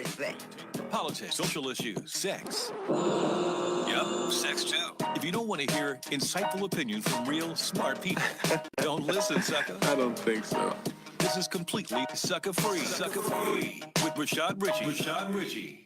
everything. Politics, social issues, sex. Yep, sex too. If you don't want to hear insightful opinion from real smart people, don't listen, Sucka. I don't think so. This is completely Sucka free. Sucka free with Rashad Richey.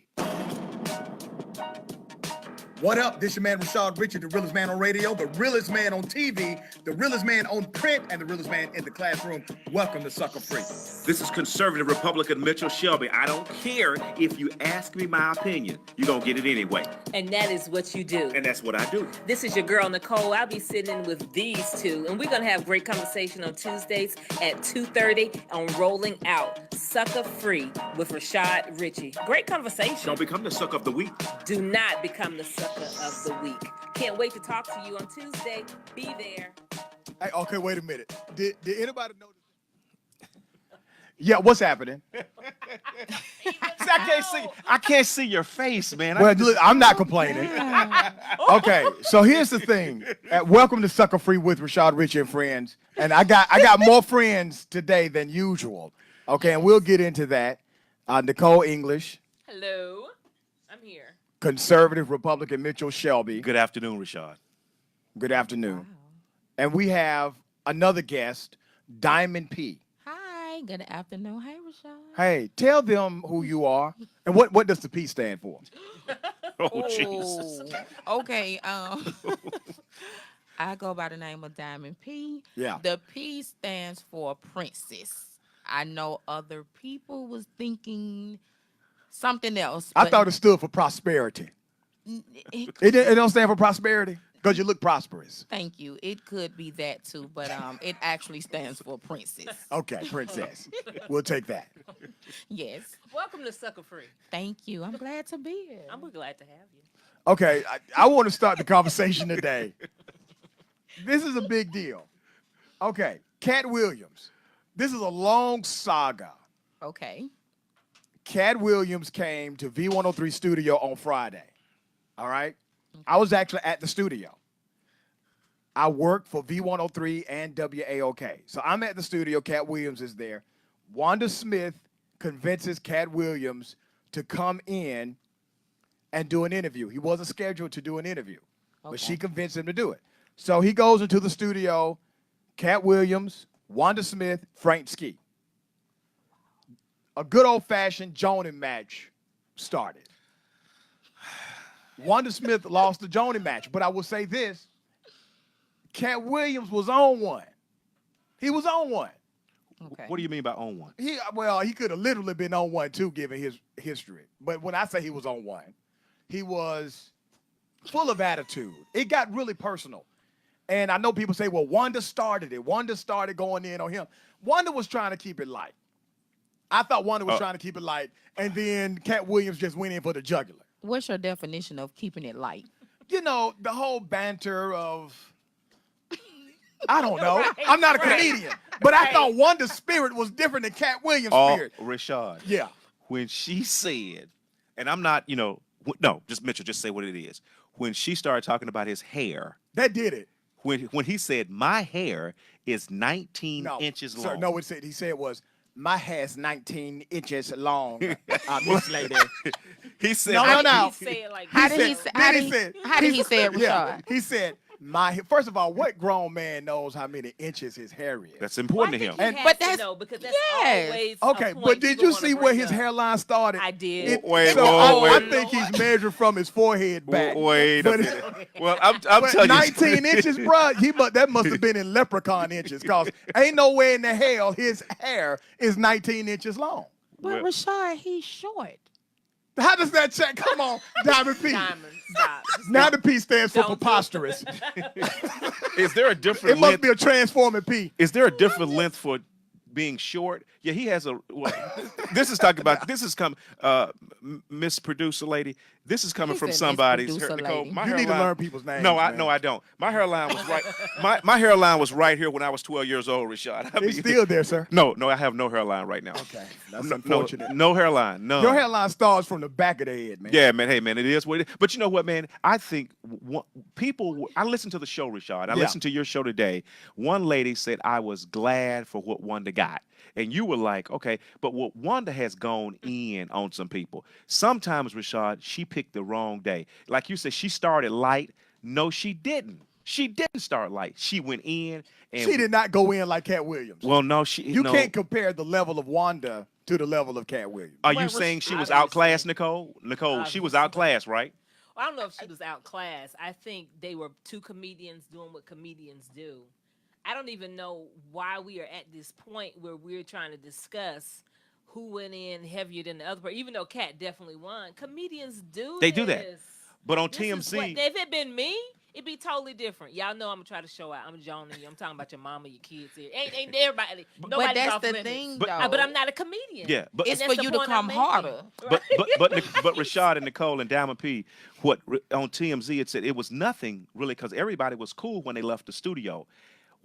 What up? This your man Rashad Richey, the realest man on radio, the realest man on TV, the realest man on print, and the realest man in the classroom. Welcome to Sucka Free. This is conservative Republican Mitchell Shelby. I don't care if you ask me my opinion. You're going to get it anyway. And that is what you do. And that's what I do. This is your girl, Nicole. I'll be sitting in with these two, and we're going to have great conversation on Tuesdays at 2:30 on Rolling Out. Sucka Free with Rashad Richey. Great conversation. Don't become the sucker of the week. Do not become the sucker of the week. Can't wait to talk to you on Tuesday. Be there. Hey, okay, wait a minute. Did anybody notice? Yeah, what's happening? I can't see your face, man. Well, look, I'm not complaining. Okay, so here's the thing. Welcome to Sucka Free with Rashad Richey and friends. And I got more friends today than usual. Okay, and we'll get into that. Nicole English. Hello. I'm here. Conservative Republican Mitchell Shelby. Good afternoon, Rashad. Good afternoon. Wow. And we have another guest, Diamond P. Hi, good afternoon. Hey, Rashad. Hey, tell them who you are and what does the P stand for? Oh, Jesus. Okay. I go by the name of Diamond P. Yeah. The P stands for princess. I know other people was thinking something else. I thought it stood for prosperity. It don't stand for prosperity because you look prosperous. Thank you. It could be that too, but it actually stands for princess. Okay, princess. We'll take that. Yes. Welcome to Sucka Free. Thank you. I'm glad to be here. I'm glad to have you. Okay, I want to start the conversation today. This is a big deal. Okay, Cat Williams. This is a long saga. Okay. Cat Williams came to V103 studio on Friday. All right? I was actually at the studio. I work for V103 and WAOK. So I'm at the studio. Cat Williams is there. Wanda Smith convinces Cat Williams to come in and do an interview. He wasn't scheduled to do an interview, but she convinced him to do it. So he goes into the studio, Cat Williams, Wanda Smith, Frank Ski. A good old-fashioned Joni match started. Wanda Smith lost the Joni match, but I will say this. Cat Williams was on one. He was on one. Okay. What do you mean by on one? He could have literally been on one, too, given his history. But when I say he was on one, he was full of attitude. It got really personal. And I know people say, well, Wanda started it. Wanda started going in on him. Wanda was trying to keep it light. I thought Wanda was trying to keep it light, and then Cat Williams just went in for the jugular. What's your definition of keeping it light? You know, the whole banter of, I don't know. Right. I'm not a comedian, but I thought Wanda's spirit was different than Cat Williams' spirit. Rashad. Yeah. When she said, and I'm not, no, just Mitchell, just say what it is. When she started talking about his hair. That did it. When he said, my hair is 19 inches long. Sir, no, he said was, my hair's 19 inches long, Miss Lady. He said, no. How did he say it, Rashad? Yeah, he said, first of all, what grown man knows how many inches his hair is? That's important to him. But that's because that's always okay. But did you see where his hairline started? I did. I think he's measured from his forehead back. Wait a minute. Well, I'm telling you, 19 inches, bro. That must have been in leprechaun inches, cause ain't no way in the hell his hair is 19 inches long. But Rashad, he's short. How does that check? Come on, Diamond P. Diamond, stop. Now the P stands for preposterous. Is there a different It must be a transforming P. Is there a different length for being short? Yeah, he has a. Well, this is Miss Producer Lady. This is coming He from said Miss somebody's Producer Nicole. Lady. My You need to hairline- learn people's names. No, man. I don't. My hairline was right. My hairline was right here when I was 12 years old, Rashad. I It's mean, still there, sir. No, I have no hairline right now. Okay, that's No, unfortunate. no hairline. None. Your hairline starts from the back of the head, man. Yeah, man. Hey, man, it is what it is. But you know what, man? I think people. I listened to the show, Rashad. I Yeah. listened to your show today. One lady said I was glad for what Wanda got, and you were like, okay. But what Wanda has gone in on some people. Sometimes, Rashad, she picked the wrong day. Like you said, she started light. No, she didn't. She didn't start light. She went in and She did not go in like Cat Williams. Well, no, she. You no. can't compare the level of Wanda to the level of Cat Williams. Are Well, you saying she was obviously. outclassed, Nicole? Nicole, she was outclassed, right? I don't know if she was outclassed. I think they were two comedians doing what comedians do. I don't even know why we are at this point where we're trying to discuss who went in heavier than the other person, even though Kat definitely won. Comedians do They do that. this. But on This is what- TMZ, if it been me, it'd be totally different. Y'all know I'm gonna try to show out. I'm joning you. I'm talking about your mama, your kids here. Ain't everybody? But Nobody's that's off the limits. thing, But- though. But I'm not a comedian. yeah, but It's And that's for the you to point I'm come making. harder. but Rashad and Nicole and Diamond P, on TMZ it said it was nothing really because everybody was cool when they left the studio.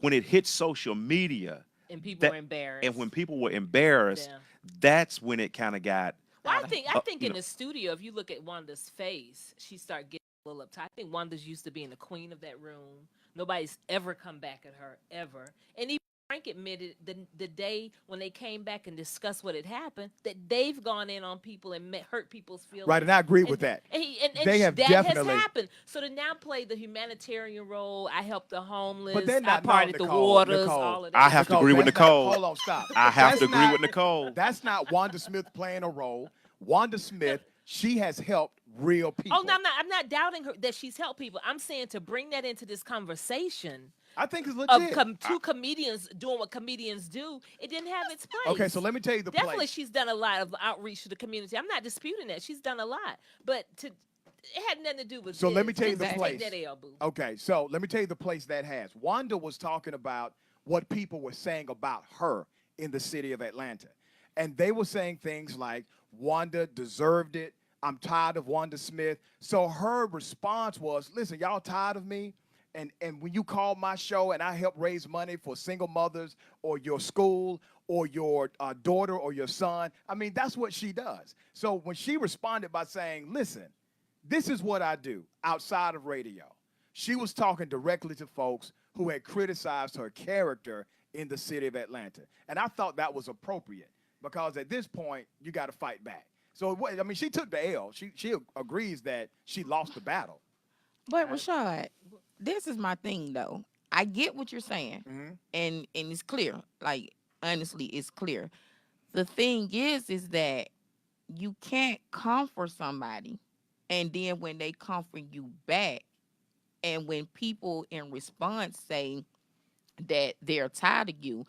When it hit social media, And people that- were embarrassed. and when people were embarrassed, Yeah. that's when it kind of got. Well, I think you in know. the studio, if you look at Wanda's face, she start getting a little uptight. I think Wanda's used to being the queen of that room. Nobody's ever come back at her ever. And even Frank admitted the day when they came back and discussed what had happened that they've gone in on people and hurt people's feelings. Right, and I agree with that. And They have that definitely- has happened. So to now play the humanitarian role, I help the homeless, they're I not- no, parted the Nicole, waters, Nicole. all of that. I have to agree with that's not- Nicole. hold on, stop. I have That's to agree not- with Nicole. That's not Wanda Smith playing a role. Wanda Smith, she has helped real people. Oh no, I'm not doubting her that she's helped people. I'm saying to bring that into this conversation I think it's of legit. two comedians doing what comedians do, it didn't have its place. Okay, so let me tell you the Definitely, place. she's done a lot of outreach to the community. I'm not disputing that. She's done a lot, but it had nothing to do with. So let this. me tell you the Just place. Take that L, boo. Okay, so let me tell you the place that has. Wanda was talking about what people were saying about her in the city of Atlanta. And they were saying things like, Wanda deserved it. I'm tired of Wanda Smith. So her response was, listen, y'all tired of me? And when you call my show and I help raise money for single mothers or your school or your daughter or your son, I mean, that's what she does. So when she responded by saying, listen, this is what I do outside of radio. She was talking directly to folks who had criticized her character in the city of Atlanta. And I thought that was appropriate because at this point, you got to fight back. So, I mean, she took the L. She agrees that she lost the battle. But Rashad, this is my thing though. I get what you're saying, Mhm. and it's clear. Like honestly, it's clear. The thing is that you can't comfort somebody, and then when they comfort you back, and when people in response say that they're tired of you,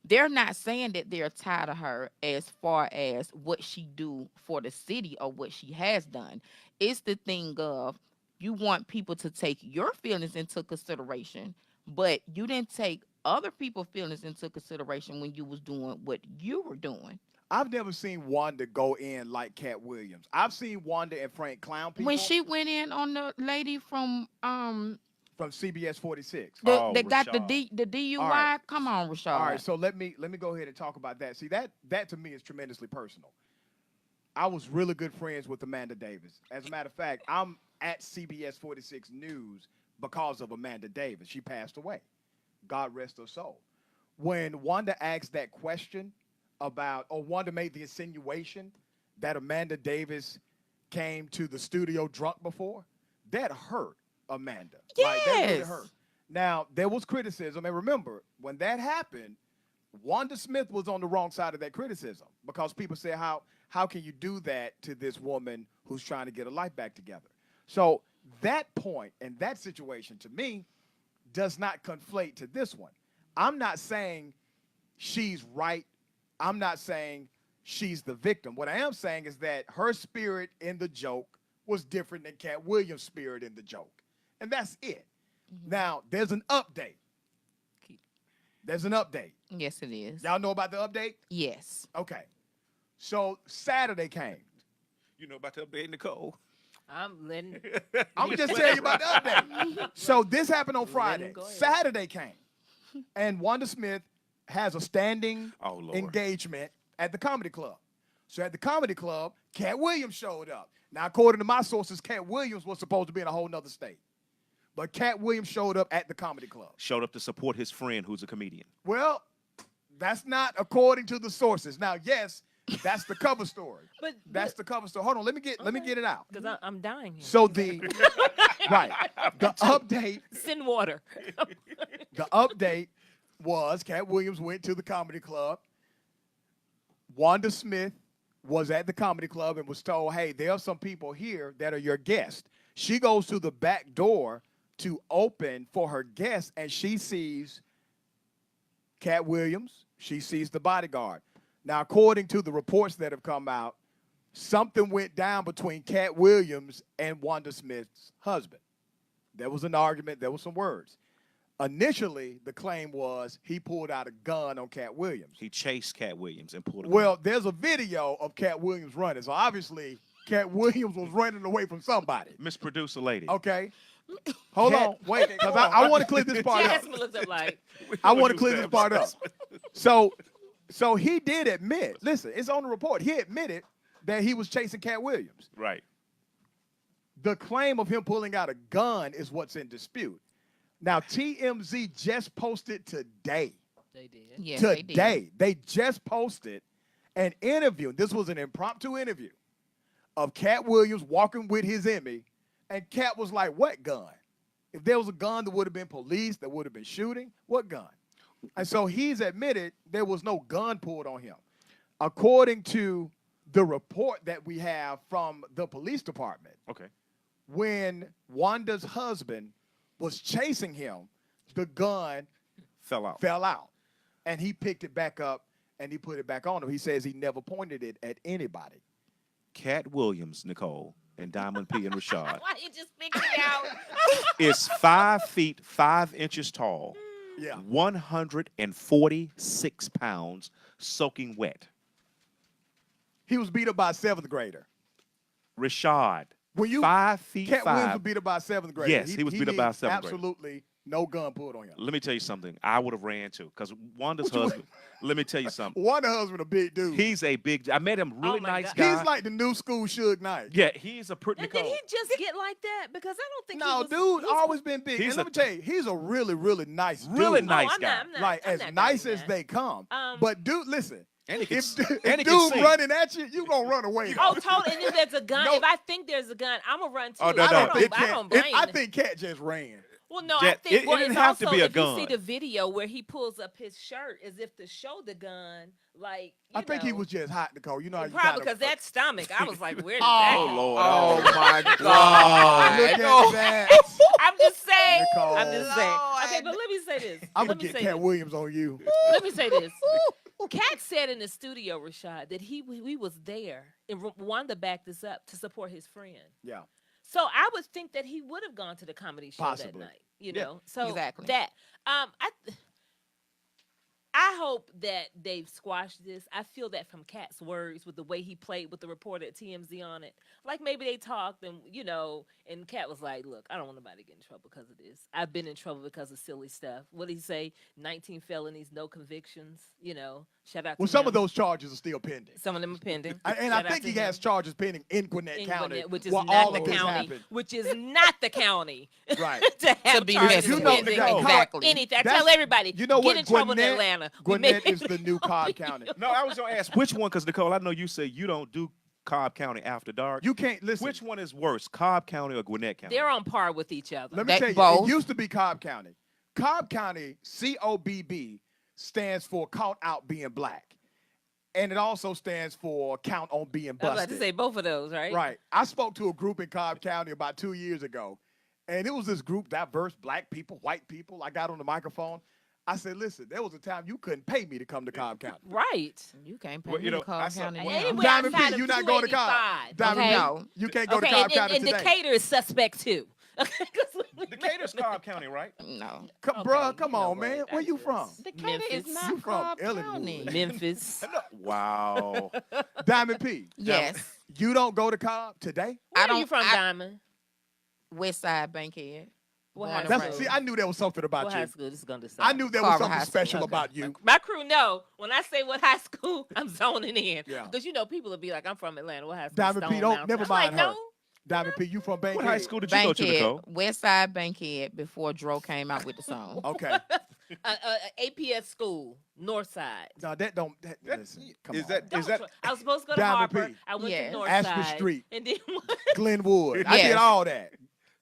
they're not saying that they're tired of her as far as what she do for the city or what she has done. It's the thing of you want people to take your feelings into consideration, but you didn't take other people's feelings into consideration when you was doing what you were doing. I've never seen Wanda go in like Cat Williams. I've seen Wanda and Frank clown people When she went in on the lady from from CBS 46. Oh, they got Rashad. the DUI. All right. Come on, Rashad. All right, so let me go ahead and talk about that. See, that to me is tremendously personal. I was really good friends with Amanda Davis. As a matter of fact, I'm at CBS 46 News because of Amanda Davis. She passed away. God rest her soul. When Wanda asked that question about, or Wanda made the insinuation that Amanda Davis came to the studio drunk before, that hurt Amanda. Like, that really Yes. hurt. Now, there was criticism, and remember, when that happened, Wanda Smith was on the wrong side of that criticism because people said, how can you do that to this woman who's trying to get her life back together? So that point and that situation, to me, does not conflate to this one. I'm not saying she's right. I'm not saying she's the victim. What I am saying is that her spirit in the joke was different than Cat Williams' spirit in the joke. And that's it. Now, there's an update. There's an update. Yes, it is. Y'all know about the update? Yes. Okay. So Saturday came. You know about the update, Nicole? I'm letting. I'm just telling you about the update. So this happened on Let Friday. him go ahead. Saturday came, and Wanda Smith has a standing Oh, Lord. engagement at the comedy club. So at the comedy club, Cat Williams showed up. Now, according to my sources, Cat Williams was supposed to be in a whole nother state. But Cat Williams showed up at the comedy club. Showed up to support his friend who's a comedian. Well, that's not according to the sources. Now, yes, that's the cover story. But That's the cover story. Hold on, let me get it out. because I'm dying here. So the update Send water. was Cat Williams went to the comedy club. Wanda Smith was at the comedy club and was told, hey, there are some people here that are your guests. She goes to the back door to open for her guests, and she sees Cat Williams. She sees the bodyguard. Now, according to the reports that have come out, something went down between Cat Williams and Wanda Smith's husband. There was an argument. There were some words. Initially, the claim was he pulled out a gun on Cat Williams. He chased Cat Williams and pulled him. Well, there's a video of Cat Williams running. So obviously, Cat Williams was running away from somebody. Miss Producer Lady. Okay. Hold on. Wait, because I want to clear this part up. Jasmine looked up like, I want to clear this part up. So he did admit, listen, it's on the report. He admitted that he was chasing Cat Williams. Right. The claim of him pulling out a gun is what's in dispute. Now, TMZ just posted today. they did. Yes, they did. Today, they just posted an interview. This was an impromptu interview of Cat Williams walking with his Emmy, and Cat was like, what gun? If there was a gun, there would have been police, there would have been shooting. What gun? And so he's admitted there was no gun pulled on him. According to the report that we have from the police department, Okay. when Wanda's husband was chasing him, the gun Fell out. fell out. And he picked it back up and he put it back on him. He says he never pointed it at anybody. Cat Williams, Nicole, and Diamond P and Rashad Why you just picked me out? is 5 feet 5 inches tall, Yeah. 146 pounds, soaking wet. He was beat up by a seventh grader. Rashad, When you 5 feet Cat Williams was 5. beat up by a seventh grader. Yes, he was beat up by a needs seventh grader. absolutely no gun pulled on him. Let me tell you something. I would have ran too, because Wanda's husband. Let me tell you something. Wanda husband a big dude. He's a big. I met him. Really Oh my nice God. guy. He's like the new school Suge Knight. Yeah, he's a pretty. And did Nicole. he just get like that? Because I don't think No, he was, dude, he's- always been big. he's And let a- me tell you, he's a really, really nice dude. Really Oh, nice I'm guy. not, I'm not, Like, I'm as not nice doubting as that. they come. But, dude, listen. And he can, If, and if he can dude sing. running at you, you going to run away. Oh, totally. And if there's a gun, No. if I think there's a gun, I'm gonna run too. Oh, no, I no, don't, it I don't blame. I think Cat just ran. Well, no, Yeah, I think it well, didn't it's have to also be a if you see gun. the video where he pulls up his shirt as if to show the gun, like I think he know. was just hot, Nicole. You know how you Probably kinda- because that stomach, I was like, where did Oh, that Oh go? Lord. Oh my Look God. at that. I'm just saying. Nicole. I'm just saying. Lord. Okay, but let me say this. I'm Let going me to get say Cat this. Williams on you. Let me say this. Cat said in the studio, Rashad, that he was there, and Wanda backed this up to support his friend. Yeah. So I would think that he would have gone to the comedy show Possibly. that night. You Yeah, know, so exactly. that I hope that they've squashed this. I feel that from Cat's words with the way he played with the reporter at TMZ on it. Like maybe they talked and and Cat was like, "Look, I don't want nobody to get in trouble because of this. I've been in trouble because of silly stuff." What did he say? 19 felonies, no convictions. Shout out. Well, to some him. of those charges are still pending. Some of them are pending. And Shout I out think to he him. has charges pending in Gwinnett In County, Gwinnett, which is where not all the of this county. happened. Which is not the county. Right. to have be charges messing You know, pending Nicole, or exactly. anything. I That's- tell everybody, You know get what? in trouble in Gwinnett- Atlanta. We Gwinnett made is the new Cobb County. No, I was gonna ask which one, because Nicole, I know you say you don't do Cobb County after dark. You can't listen. Which one is worse, Cobb County or Gwinnett County? They're on par with each other. Let me That tell you, both. it used to be Cobb County. Cobb County, COBB, stands for Count Out Being Black. And it also stands for Count on Being I was Busted. about to say both of those, right? Right. I spoke to a group in Cobb County about 2 years ago, and it was this group, diverse black people, white people. I got on the microphone. I said, listen, there was a time you couldn't pay me to come to Cobb County. Right. You can't pay Well, me you know, to Cobb I saw- County now. Anyway, Diamond outside P, of you're not going to Cobb. 285, Diamond okay? P, No. you can't go to Okay, Cobb County and today. Decatur is suspect too. Decatur's Cobb County, right? No. Bruh, Okay, come you know on, man. what? Where I you just- from? Decatur is Memphis. not You from Cobb Ellenwood. County. Memphis. Wow. Diamond P. Yes. You don't go to Cobb today? Where I are you don't- from, I- Diamond? West Side Bankhead. What Born high and school? That's, raised. see, I knew there was something about What high you. school? This is gonna decide. I knew there was Carver something High School, special okay. about you. My crew know when I say what high school, I'm zoning in. Yeah. Because people will be like, I'm from Atlanta. What high school? Diamond P, Stone don't Mountain. never I'm mind like, her. no. Diamond P, you from Bankhead? What high school did you go to, Bankhead, Nicole? West Side Bankhead before Dro came out with the song. Okay. APS school, North Side. No, that don't. Listen, come Is on. that Don't is that try- I was supposed to go to Diamond Harper. P. I went Yes. to North Ashford Side. Street. And then Glenwood. I did Yes. all that.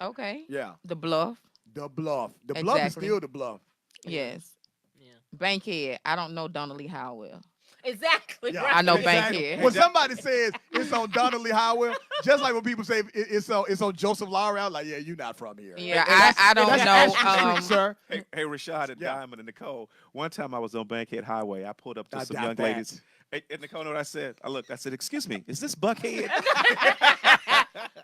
Okay. Yeah. The Bluff. The Bluff. The Bluff is Exactly. still the Bluff. Yes. yeah. Bankhead. I don't know Donnelly Howell. Exactly. Yeah, right. I know exactly. Bankhead. When somebody says it's on Donnelly Highway, just like when people say it's on Joseph Lowry, I'm like, yeah, you're not from here. Yeah, And that's- I don't that's know. Ashford Street, sir. Hey, Rashad and Yeah. Diamond and Nicole. One time I was on Bankhead Highway. I pulled up to I some doubt young that. ladies. Hey, and Nicole, know what I said? I looked. I said, "Excuse me, is this Buckhead?"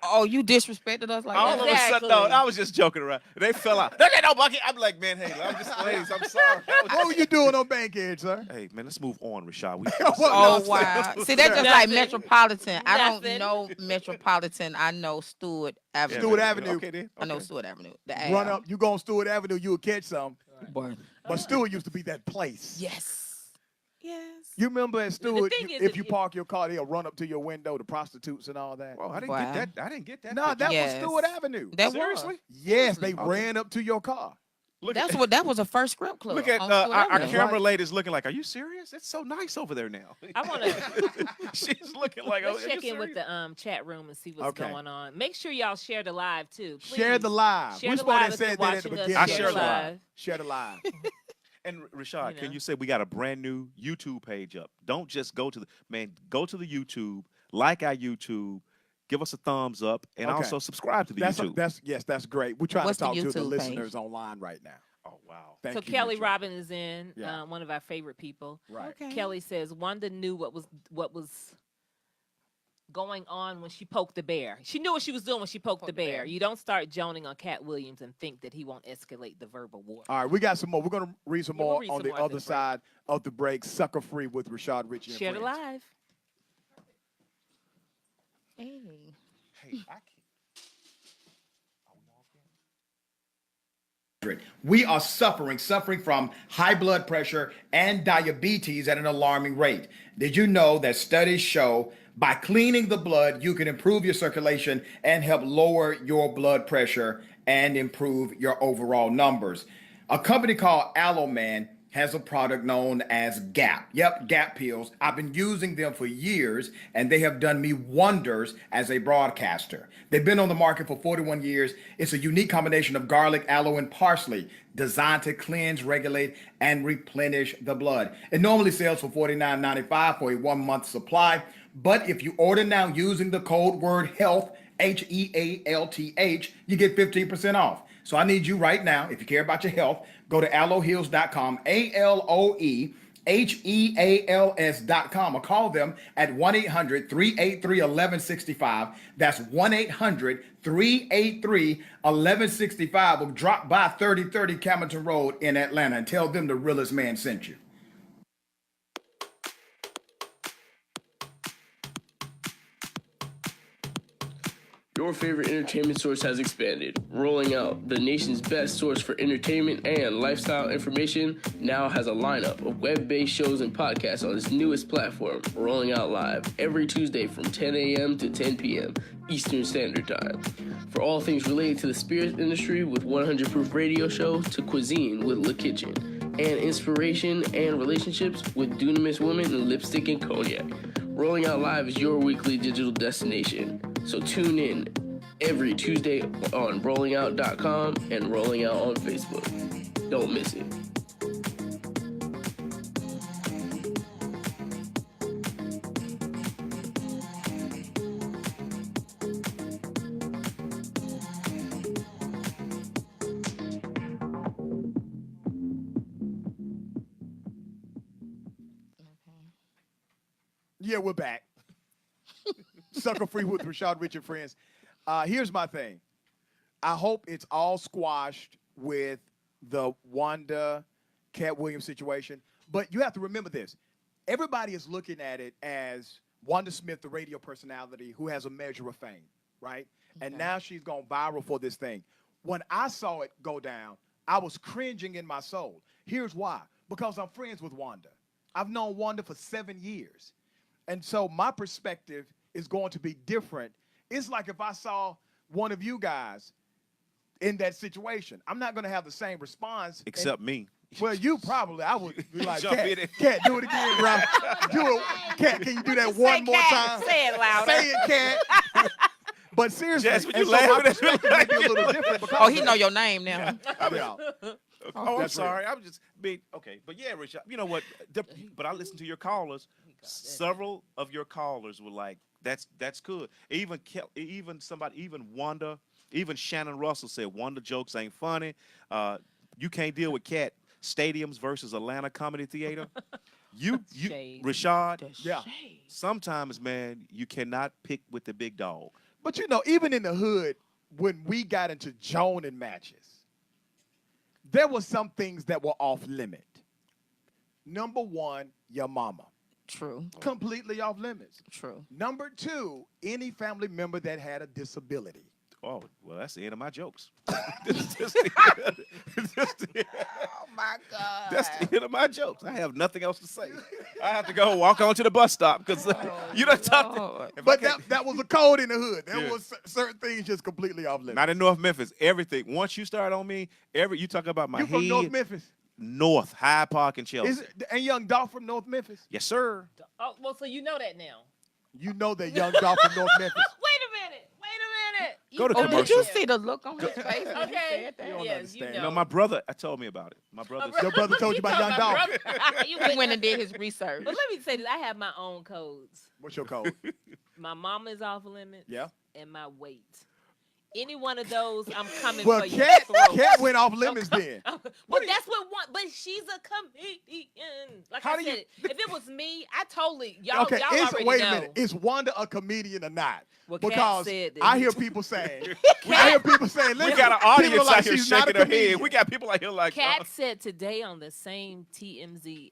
Oh, you disrespected us like All that? of a sudden, no, I was just joking around. They fell out. There ain't no Buckhead. I'm like, man, hey, I'm just ladies. I'm sorry. I was What were you doing on Bankhead, sir? Hey, man, let's move on, Rashad. We Oh No, wow! See, that's just like Nothing. Metropolitan. I don't Nothing. know Metropolitan. I know Stewart Avenue. Stewart Avenue. Okay, then. I know Okay. Stewart Avenue. The Run Ave. up, you go on Stewart Avenue, you'll catch some. Boy. But Stewart used to be that place. Yes. Yes. You remember at Stewart, thing is, if you park your car, they'll run up to your window, the prostitutes and all that. Well, I didn't Wow. get that. I didn't get that. No, that Yes. was Stewart Avenue. That Seriously? Yes, they Okay. ran up to your car. Look That's at, what that was a first script club. Look at on our, Stewart our Avenue. camera Right. lady's looking like, are you serious? It's so nice over there now. I want to She's looking like, oh, let's are check you in with serious? the chat room and see what's Okay. going on. Make sure y'all share the live too. Share the please. live. Share We're the supposed live to if you're say that at the watching us. beginning. I of the share the show. live. Share the live. And Rashad, You can know. you say we got a brand new YouTube page up? Don't just go to the go to the YouTube, like our YouTube, give us a thumbs up, and Okay. also subscribe to the YouTube. That's great. We're trying What's to the talk to the YouTube listeners page? online right now. Oh wow. Thank So you, Kelly Richard. Robin is in, Yeah. one of our favorite people. Right. Okay. Kelly says Wanda knew what was going on when she poked the bear. She knew what she was doing when she poked the bear. You don't start joning on Cat Williams and think that he won't escalate the verbal war. All right, we got some more. We're going to read some Yeah, we'll more read on some the more after other the break. side of the break. Sucker Free with Rashad, Richey, and Share the friends. live. Hey. Hey, I can't. We are suffering from high blood pressure and diabetes at an alarming rate. Did you know that studies show by cleaning the blood, you can improve your circulation and help lower your blood pressure and improve your overall numbers? A company called Alloman has a product known as Gap. Yep, Gap pills. I've been using them for years, and they have done me wonders as a broadcaster. They've been on the market for 41 years. It's a unique combination of garlic, aloe, and parsley designed to cleanse, regulate, and replenish the blood. It normally sells for $49.95 for a 1-month supply, but if you order now using the code word HEALTH, HEALTH, you get 15% off. So I need you right now, if you care about your health, go to AloeHeals.com, AloeHeals.com, or call them at 1-800-383-1165. That's 1-800-383-1165, or drop by 3030 Camilton Road in Atlanta and tell them the realest man sent you. Your favorite entertainment source has expanded. Rolling Out, the nation's best source for entertainment and lifestyle information, now has a lineup of web-based shows and podcasts on its newest platform, Rolling Out Live, every Tuesday from 10 a.m. to 10 p.m. Eastern Standard Time. For all things related to the spirits industry with 100 Proof Radio Show to cuisine with Le Kitchen, and inspiration and relationships with Dunamis Women and Lipstick and Cognac. Rolling Out Live is your weekly digital destination. So tune in every Tuesday on rollingout.com and Rolling Out on Facebook. Don't miss it. Yeah, we're back. Sucker Free with Rashad, Richey, and friends. Here's my thing. I hope it's all squashed with the Wanda Cat Williams situation. But you have to remember this. Everybody is looking at it as Wanda Smith, the radio personality who has a measure of fame, right? And now she's gone viral for this thing. When I saw it go down, I was cringing in my soul. Here's why. Because I'm friends with Wanda. I've known Wanda for 7 years. And so my perspective is going to be different. It's like if I saw one of you guys in that situation, I'm not going to have the same response. Except me. Well, you probably. I would be like, Jump in Cat, do it again, bro. Do it. Cat, can you do that one more time? Say it louder. Say it, Cat. But seriously, Jess, what and you so my laughing at? perspective may be a little different. Because Oh, he know your name now. Yeah. Oh, I'm That's sorry. I'm just being okay. But yeah, Rashad, you know what? But I listened to your callers. Several of your callers were like, "That's good." Even Wanda, even Shannon Russell said Wanda jokes ain't funny. You can't deal with Cat Stadiums versus Atlanta Comedy Theater. Shade. Rashad. Yeah. Sometimes, man, you cannot pick with the big dog. But you know, even in the hood, when we got into joning matches, there were some things that were off limit. Number one, your mama. True. Completely off limits. True. Number two, any family member that had a disability. Oh, well, that's the end of my jokes. Oh my God. That's the end of my jokes. I have nothing else to say. I have to go walk on to the bus stop because you done talked. Lord. If I But can't- that was a code in the hood. There Yeah. was certain things just completely off limits. Not in North Memphis. Everything. Once you start on me, you talk about my You from head. North Memphis? North, Hyde Park and Chelsea. Is it, and Young Dolph from North Memphis? Yes, sir. Oh, well, so you know that now. You know that Young Dolph from North Memphis. Wait a minute. Go to Oh, did commercial. you see the look on his face when he Okay. said that? don't Yes, understand. you No, know. my brother told me about it. My brother. Your brother told you about Young Dolph. You He went and did his research. But let me say this: I have my own codes. What's your code? My mama is off limits. Yeah. And my weight. Any one of those, I'm coming Well, for your Cat throat. went off limits then. Well, that's what one. But she's a comedian. Like How I do said, you- if it was me, I totally y'all. Okay, y'all already wait a know. minute. Is Wanda a comedian or not? Well, Kat Because said that I he- hear people saying, listen, We got an people audience are like, out here she's not a shaking their head. comedian. We got people out here like, Kat said today on the same TMZ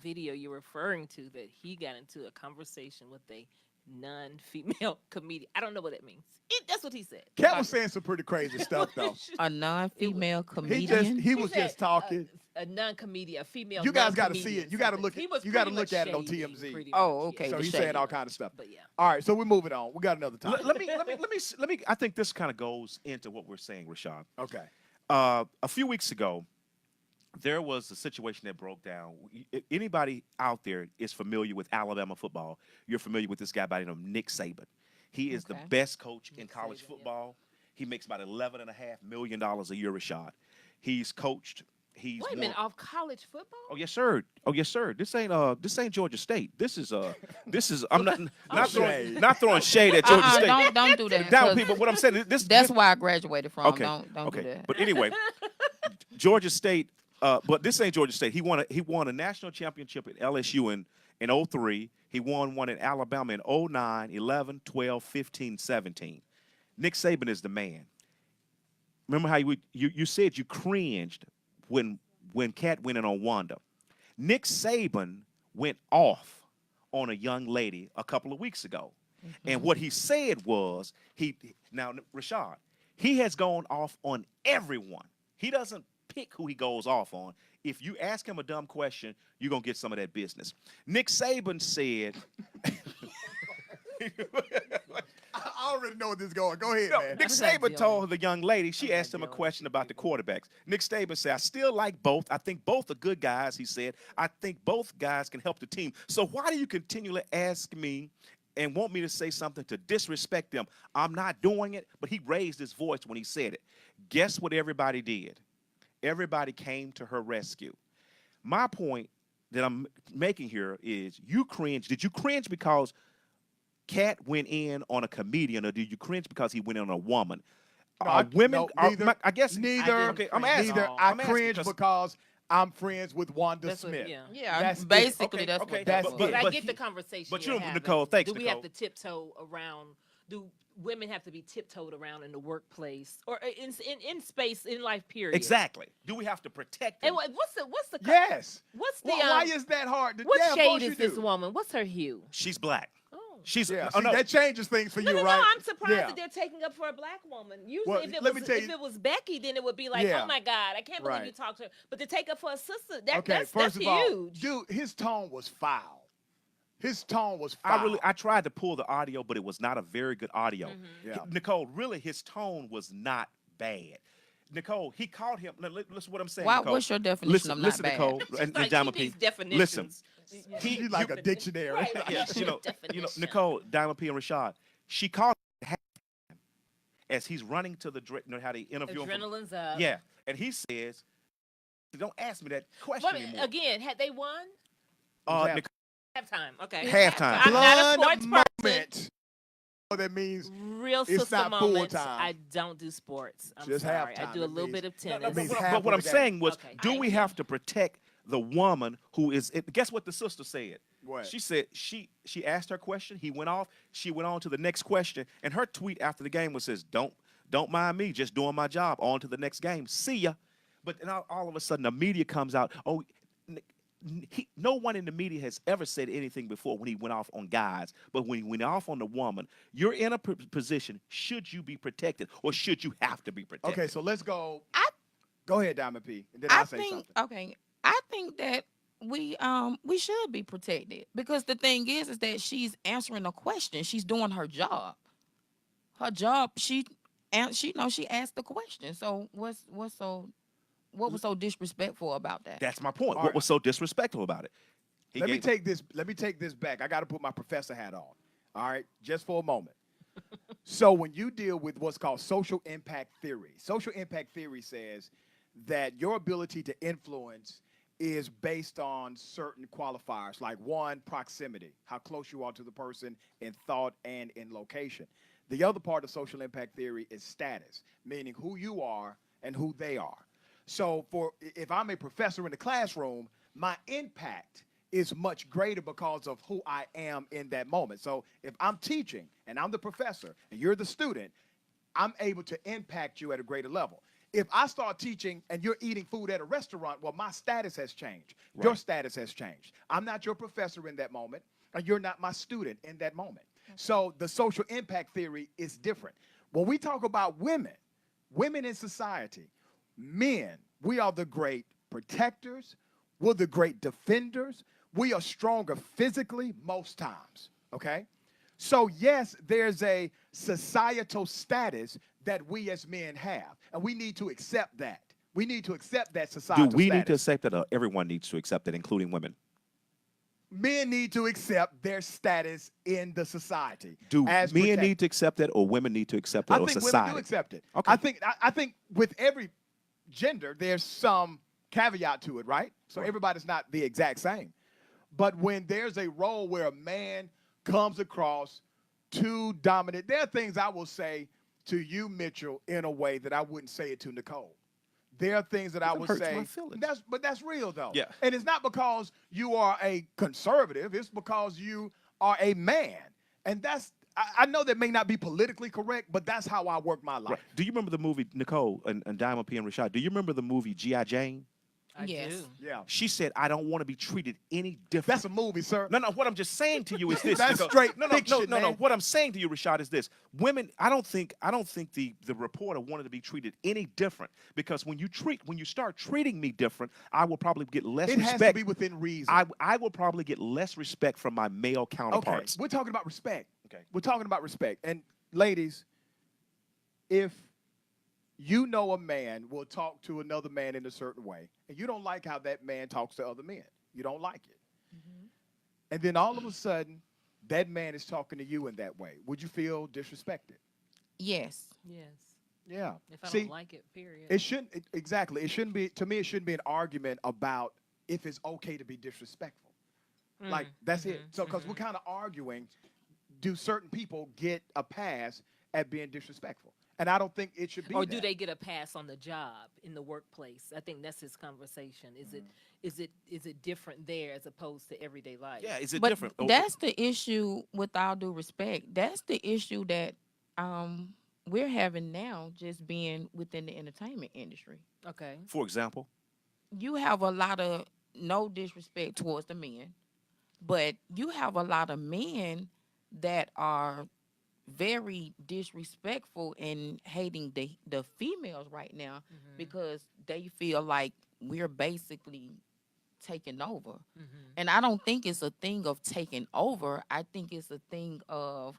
video you're referring to that he got into a conversation with a non-female comedian. I don't know what that means. That's what he said. Cat was saying some pretty crazy stuff though. A non-female He comedian. was said, just talking. a non-comedian, a female. You guys got to see non-comedian, it. You got to something. look He at. was You got to pretty look much at it on shady, TMZ. pretty Oh, much, okay, yeah. So the he's saying shady all one. kind of stuff. But yeah. All right, so we're moving on. We got another topic. let me. I think this kind of goes into what we're saying, Rashad. Okay. A few weeks ago, there was a situation that broke down. Anybody out there is familiar with Alabama football. You're familiar with this guy by the name of Nick Saban. He is the Okay. best coach in Nick college Saban, yeah. football. He makes about $11.5 million a year, Rashad. He's coached. He's Wait a won- minute, off college football? Oh yes, sir. Oh yes, sir. This ain't Georgia State. This is I'm not throwing shade at Georgia State. Don't do that. Down 'cause people. What I'm saying this. That's where I graduated from. Okay. Don't okay. do that. But anyway, Georgia State. But this ain't Georgia State. He won a national championship at LSU in 03. He won one in Alabama in 09, 11, 12, 15, 17. Nick Saban is the man. Remember how you said you cringed when Cat went in on Wanda. Nick Saban went off on a young lady a couple of weeks ago. And what he said was, now Rashad, he has gone off on everyone. He doesn't pick who he goes off on. If you ask him a dumb question, you're going to get some of that business. Nick Saban said... I already know where this is going. Go ahead, No, man. Nick I'm not Saban dealing. told the young lady, she I'm asked not him a dealing question with about the quarterbacks. Nick Saban said, I still like both. I think both are good guys, he said. I think both guys can help the team. So why do you continually ask me and want me to say something to disrespect them? I'm not doing it, but he raised his voice when he said it. Guess what everybody did? Everybody came to her rescue. My point that I'm making here is you cringe. Did you cringe because Cat went in on a comedian, or did you cringe because he went in on a woman? Women, neither. I guess Neither. Okay, I'm cringe asking. Neither. all. I I'm asking cringe because I'm friends with Wanda That's what- Smith. yeah. Yeah, That's it. basically Okay, that's okay, what that's that it. was. But I but get he- the conversation. but you're you know, having. Nicole, thanks, Do we Nicole. have to tiptoe around do women have to be tiptoed around in the workplace or in space in life? Period. Exactly. Do we have to protect them? And what's the Yes. what's the Why is that hard? what Yeah, of shade course you is this do. woman? What's her hue? She's black. Oh. She's Yeah, oh, see, no. that changes things for you, No, right? I'm surprised Yeah. that they're taking up for a black woman. Usually, Well, if let me tell you- it was Becky, then it would be like, Yeah. oh my God, I can't believe Right. you talked to her. But to take up for a sister, that's First of all, huge. dude, his tone was foul. His tone was foul. I tried to pull the audio, but it was not a very good audio. Yeah. Nicole, really, his tone was not bad. Nicole, he called him. Listen to what I'm saying. Why- Nicole. what's your definition listen, of not listen, bad? Nicole, and Like, Diamond she P. needs definitions. Listen, He's like a dictionary. Right. yes, Definition. Nicole, Diamond P. and Rashad. She called him as he's running to the how they interview him. Adrenaline's up. Yeah, and he says, "Don't ask me that question But anymore." again, had they won? Nicole, Halftime. Okay. Halftime. I'm not a Blood sports person. moment. Oh, that means Real It's sister not full moments. time. I don't do sports. I'm Just sorry. I halftime. do a It little means- bit of No, tennis. means but half what of I'm the game. saying was, Okay. do we have to protect the woman who is? Guess what the sister said? What? She said she asked her question. He went off. She went on to the next question, and her tweet after the game was says, "Don't mind me, just doing my job. On to the next game. See ya." But then all of a sudden, the media comes out. Oh. No one in the media has ever said anything before when he went off on guys, but when he went off on the woman, you're in a position. Should you be protected, or should you have to be protected? Okay, so let's go. Go ahead, Diamond P. And then I I'll say think something. okay. I think that we should be protected because the thing is that she's answering a question. She's doing her job. Her job. She asked the question. So what was so disrespectful about that? That's my point. All What right. was so disrespectful about it? Let me take this back. I got to put my professor hat on. All right, just for a moment. So when you deal with what's called social impact theory says that your ability to influence is based on certain qualifiers, like one, proximity, how close you are to the person in thought and in location. The other part of social impact theory is status, meaning who you are and who they are. So if I'm a professor in the classroom, my impact is much greater because of who I am in that moment. So if I'm teaching and I'm the professor and you're the student, I'm able to impact you at a greater level. If I start teaching and you're eating food at a restaurant, well, my status has changed. Right. Your status has changed. I'm not your professor in that moment, and you're not my student in that moment. So the social impact theory is different. When we talk about women in society, men, we are the great protectors. We're the great defenders. We are stronger physically most times, okay? So, yes, there's a societal status that we as men have, and we need to accept that. We need to accept that societal Do we status. need to accept that, or everyone needs to accept it, including women? Men need to accept their status in the society. Do as men protect- need to accept it, or women need to accept it, I or think society? women do accept it. Okay. I think with every gender, there's some caveat to it, right? So everybody's not the exact same. But when there's a role where a man comes across too dominant, there are things I will say to you, Mitchell, in a way that I wouldn't say it to Nicole. There are things that I would hurts say. my feelings. But that's real though. Yeah. And it's not because you are a conservative. It's because you are a man. And I know that may not be politically correct, but that's how I work my life. Right. Do you remember the movie, Nicole and Diamond P. and Rashad? Do you remember the movie G.I. Jane? I Yes. do. Yeah. She said, "I don't want to be treated any different." That's a movie, sir. No. What I'm just saying to you is this. That's Nicole. straight No. fiction, man. What I'm saying to you, Rashad, is this: women. I don't think the reporter wanted to be treated any different, because when you start treating me different, I will probably get less It respect. has to be within reason. I will probably get less respect from my male Okay, counterparts. we're talking about respect. Okay. We're talking about respect. And ladies, if you know a man will talk to another man in a certain way, and you don't like how that man talks to other men, you don't like it. And then all of a sudden, that man is talking to you in that way. Would you feel disrespected? Yes. Yes. Yeah. If I See, don't like it, period. it shouldn't, exactly. It shouldn't be, to me, it shouldn't be an argument about if it's okay to be disrespectful. Like, that's it. So, because we're kind of arguing, do certain people get a pass at being disrespectful. And I don't think it should be Or that. do they get a pass on the job in the workplace? I think that's his conversation. Is it different there as opposed to everyday life? Yeah, is it But different? that's the issue. With all due respect, that's the issue that we're having now, just being within the entertainment industry. Okay. For example, You have a lot of, no disrespect towards the men, but you have a lot of men that are very disrespectful and hating the females right now because they feel like we're basically taking over. And I don't think it's a thing of taking over. I think it's a thing of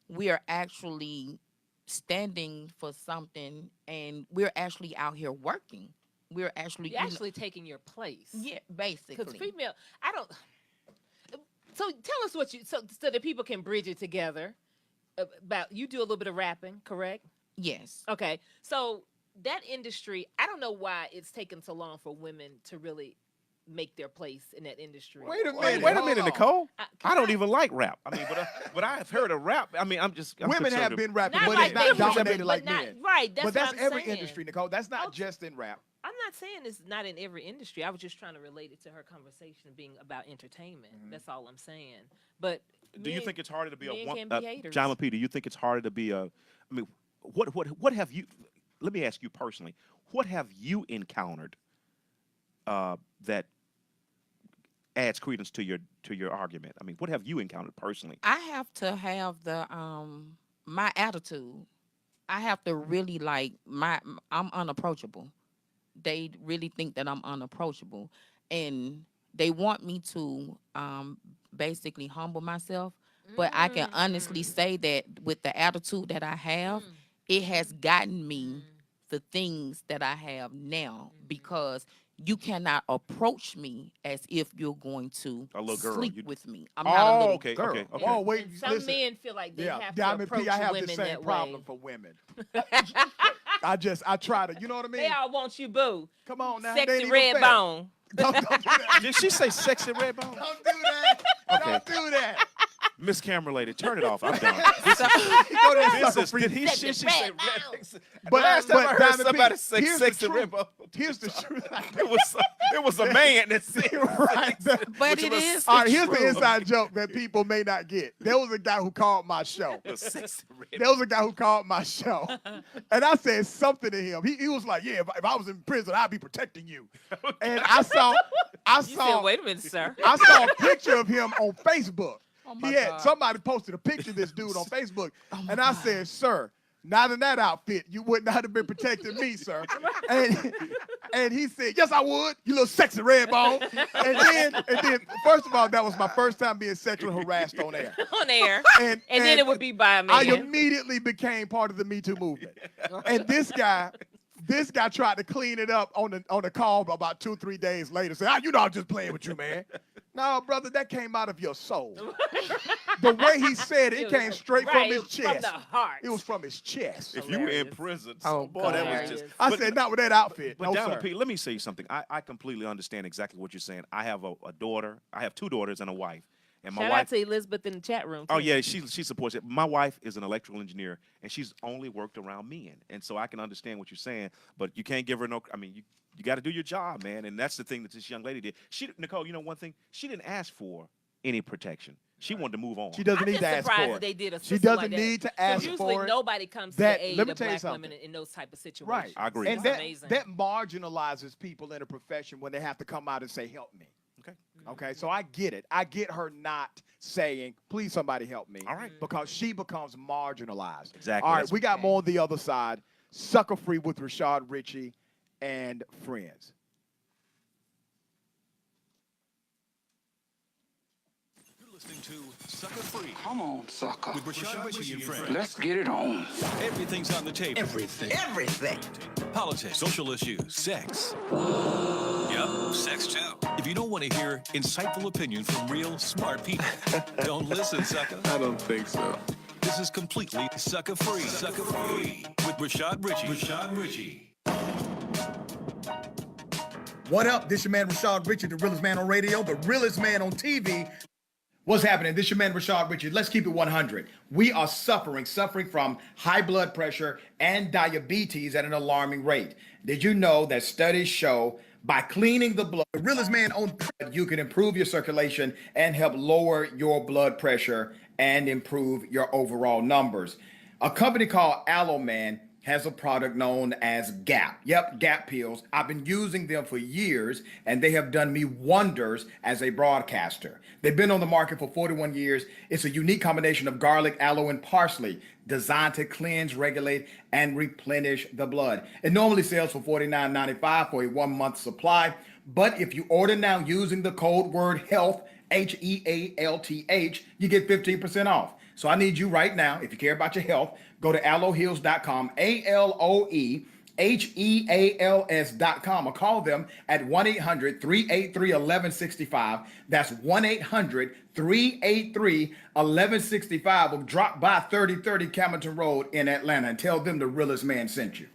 we're actually standing for something and we're actually out here working. We're actually You're actually taking your place. yeah, Because basically. female, I don't. So tell us what so that people can bridge it together. About you do a little bit of rapping, correct? Yes. Okay, so that industry, I don't know why it's taken so long for women to really make their place in that industry. Wait a wait, minute. wait a hold minute, on. Nicole. Can I don't even like rap. I mean, but I've heard of rap. I mean, I'm Women have conservative. been rapping, Not but like it's not they were, dominated but like not- men. right, that's but that's what I'm every saying. industry, Nicole. That's not Oh, just in rap. I'm not saying it's not in every industry. I was just trying to relate it to her conversation being about entertainment. That's all I'm saying. But Do you men- think it's harder to be men a can woman? be haters. John P, do you think it's harder to be a? I mean, what have you? Let me ask you personally. What have you encountered that adds credence to your argument? I mean, what have you encountered personally? I have to have the my attitude. I have to really I'm unapproachable. They really think that I'm unapproachable, and they want me to basically humble myself. But I can honestly say that with the attitude that I have, it has gotten me the things that I have now because you cannot approach me as if you're going to A little girl, sleep you- with me. I'm not a little okay, girl. okay, okay. Oh, wait, And some listen. men feel like they Yeah, have to Diamond approach P, I have women the same that problem way. for women. I try to, you know what I mean? They all want you, boo. Come on now. they ain't Sexy even red fair. bone. Don't do that. Did she say sexy red bone? Don't do that. Okay. Don't do that. Miss Camera Lady, turn it off. I'm done. Go there and This sucker is, free. did he? She Sexy say red red. But Last time I heard Diamond P, somebody say here's the sexy truth. red bone. Here's the truth. It was a man that said Right. But it is All right, the here's the truth. inside joke that people may not get. There was a guy who called my show. sexy red. There was a guy who called my show. And I said something to him. He was like, yeah, if I was in prison, I'd be protecting you. And I saw You said, wait a minute, sir. I saw a picture of him on Facebook. Oh my He had God. somebody posted a picture of this dude on Facebook. And I said, sir, not in that outfit. You would not have been protecting me, sir. And he said, yes, I would, you little sexy red bone. And then, first of all, that was my first time being sexually harassed on air. On air. And then it would be by a man. I immediately became part of the Me Too movement. And this guy tried to clean it up on the call about 2-3 days later. Said, you know, I'm just playing with you, man. No, brother, that came out of your soul. The way he said it came straight from his chest. From the heart. It was from his chest. If you were in Hilarious. prison, Oh, boy, that was hilarious. just. I but- said, not with that outfit. But No, Diamond sir. P, let me say something. I completely understand exactly what you're saying. I have a daughter. I have 2 daughters and a wife. And my Shout wife. out to Elizabeth in the chat room. Oh too. yeah, she supports it. My wife is an electrical engineer, and she's only worked around men, and so I can understand what you're saying. But you can't give her no. I mean, you got to do your job, man, and that's the thing that this young lady did. Nicole, you know one thing, she didn't ask for any protection. She wanted to move on. She doesn't I'm need just to ask surprised for that it. they did a She system doesn't like that. need to 'Cause ask usually for it. nobody comes That- to the aid let me of tell you black something. women in those type of situations. Right. I agree. And It's that, amazing. that marginalizes people in a profession when they have to come out and say, help me. Okay. Okay, so I get it. I get her not saying, please somebody help me. All right. Because she becomes marginalized. Exactly. All right, That's- we got more on the other side. Sucker Free with Rashad, Richey, and friends. You're listening to Sucker Free Come on, sucker. with Rashad Richey and friends. Let's get it on. Everything's on the table. Everything. Politics, social issues, sex. Yep, sex too. If you don't want to hear insightful opinion from real smart people, don't listen, sucker. I don't think so. This is completely sucker free. Sucker free with Rashad Richey. Rashad Richey. What up? This your man Rashad Richey, the realest man on radio, the realest man on TV. What's happening? This is your man Rashad Richey. Let's keep it 100. We are suffering from high blood pressure and diabetes at an alarming rate. Did you know that studies show by cleaning the blood, the realest man on earth, you can improve your circulation and help lower your blood pressure and improve your overall numbers? A company called Aloe Man has a product known as Gap. Yep, Gap pills. I've been using them for years, and they have done me wonders as a broadcaster. They've been on the market for 41 years. It's a unique combination of garlic, aloe, and parsley designed to cleanse, regulate, and replenish the blood. It normally sells for $49.95 for a 1-month supply, but if you order now using the code word HEALTH, HEALTH, you get 15% off. So I need you right now, if you care about your health, go to aloeheals.com, ALOEHEALS.com, or call them at 1-800-383-1165. That's 1-800-383-1165, or drop by 3030 Camilton Road in Atlanta and tell them the realest man sent you.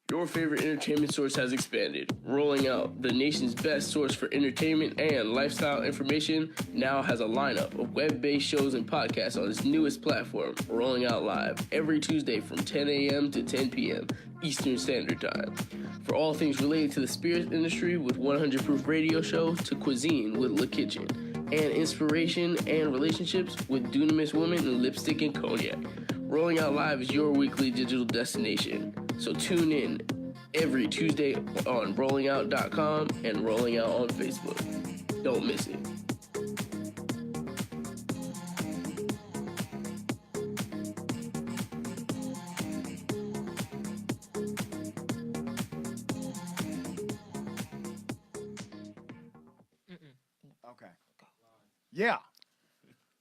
Your favorite entertainment source has expanded. Rolling Out, the nation's best source for entertainment and lifestyle information, now has a lineup of web-based shows and podcasts on its newest platform, Rolling Out Live, every Tuesday from 10 a.m. to 10 p.m. Eastern Standard Time. For all things related to the spirits industry with 100 Proof Radio Show, to cuisine with Le Kitchen, and inspiration and relationships with Dunamis Woman and Lipstick and Cognac. Rolling Out Live is your weekly digital destination. So tune in every Tuesday on rollingout.com and Rolling Out on Facebook. Don't miss it. Okay. Yeah.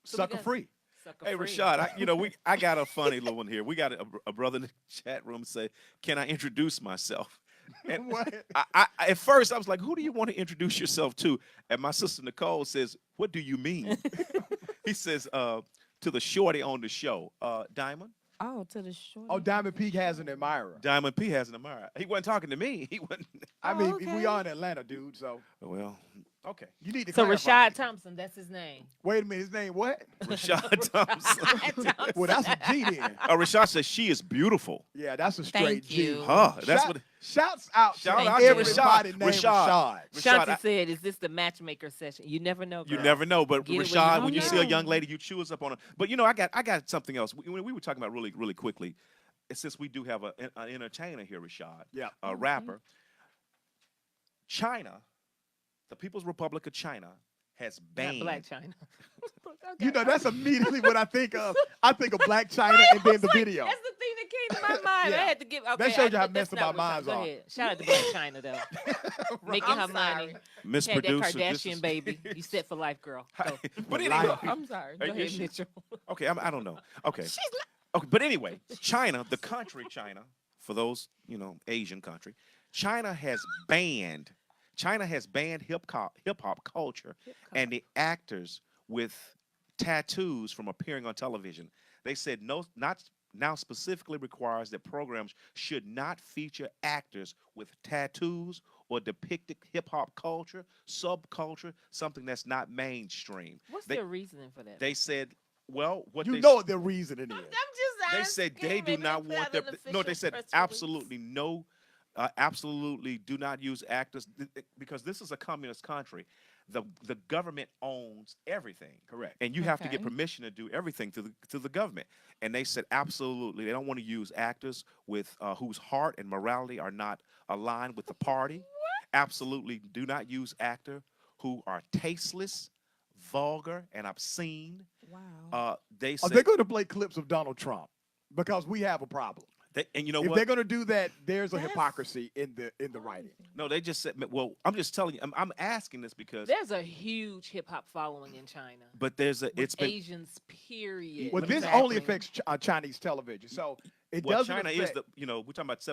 So we Sucker got- free. Sucker Hey free. Rashad, I got a funny little one here. We got a brother in the chat room say, "Can I introduce myself?" And What? I at first I was like, "Who do you want to introduce yourself to?" And my sister Nicole says, "What do you mean?" He says, "To the shorty on the show, Diamond." Oh, to the short. Oh, Diamond Peak has an admirer. Diamond P has an admirer. He wasn't talking to me. He wasn't. I mean, okay. we are in Atlanta, dude. So Well, okay. you need to. So clarify. Rashad Thompson, that's his name. Wait a minute. His name what? Rashad Thompson. Well, that's a G then. Rashad says she is beautiful. Yeah, that's a straight Thank G. you. Huh? That's what. Shouts out Shout to out to everybody Rashad. named Rashad. Rashad, Shanti said, "Is this the matchmaker session?" You never know. You girl. never know, but Get it when you Rashad, don't when you see a know. young lady, you chew us up on her. But you know, I got something else. When we were talking about really quickly, since we do have an entertainer here, Rashad, Yeah. a rapper. China, the People's Republic of China, has Not banned. Black China. You know, that's immediately what I think of. I think of Black China and then the video. That's the thing that came to my mind. Yeah. I had to give. Okay, That shows you how but that's messed up not our Rashad. minds Go are. ahead. Shout out to Black China though, making her money. Miss Had that Producer, this Kardashian is- baby. You set for life, girl. Go. But anyway, I'm sorry. Are Go you ahead, sure? Mitchell. okay, I don't know. Okay, okay, but anyway, China, the country China, for those Asian country, China has banned hip hop culture and the actors with tattoos from appearing on television. They said now specifically requires that programs should not feature actors with tattoos or depicted hip hop culture, subculture, something that's not mainstream. What's They- their reasoning for that? They said, well, what You they know what their reasoning is. I'm just they said they asking. do Maybe not they want have their an no. They official said press release. absolutely no, absolutely do not use actors because this is a communist country. The government owns everything, Correct. and you have to get Okay. permission to do everything to the government. And they said absolutely they don't want to use actors with whose heart and morality are not aligned with the party. Absolutely do not use actor who are tasteless, vulgar, and obscene. Wow. They Are said they going to play clips of Donald Trump? Because we have a problem. and you know If what? they're going to do that, there's a That's- hypocrisy in the writing. No, they just said. Well, I'm just telling you. I'm asking this because, There's a huge hip hop following in China. but there's a. With It's been. Asians, period. Well, this Exactly. only affects Chinese television, so it Well, doesn't China affect. is we're talking about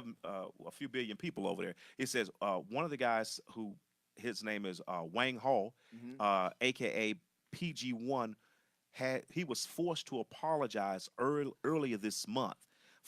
a few billion people over there. It says one of the guys who his name is Wang Hao, Mhm. aka PG1, he was forced to apologize earlier this month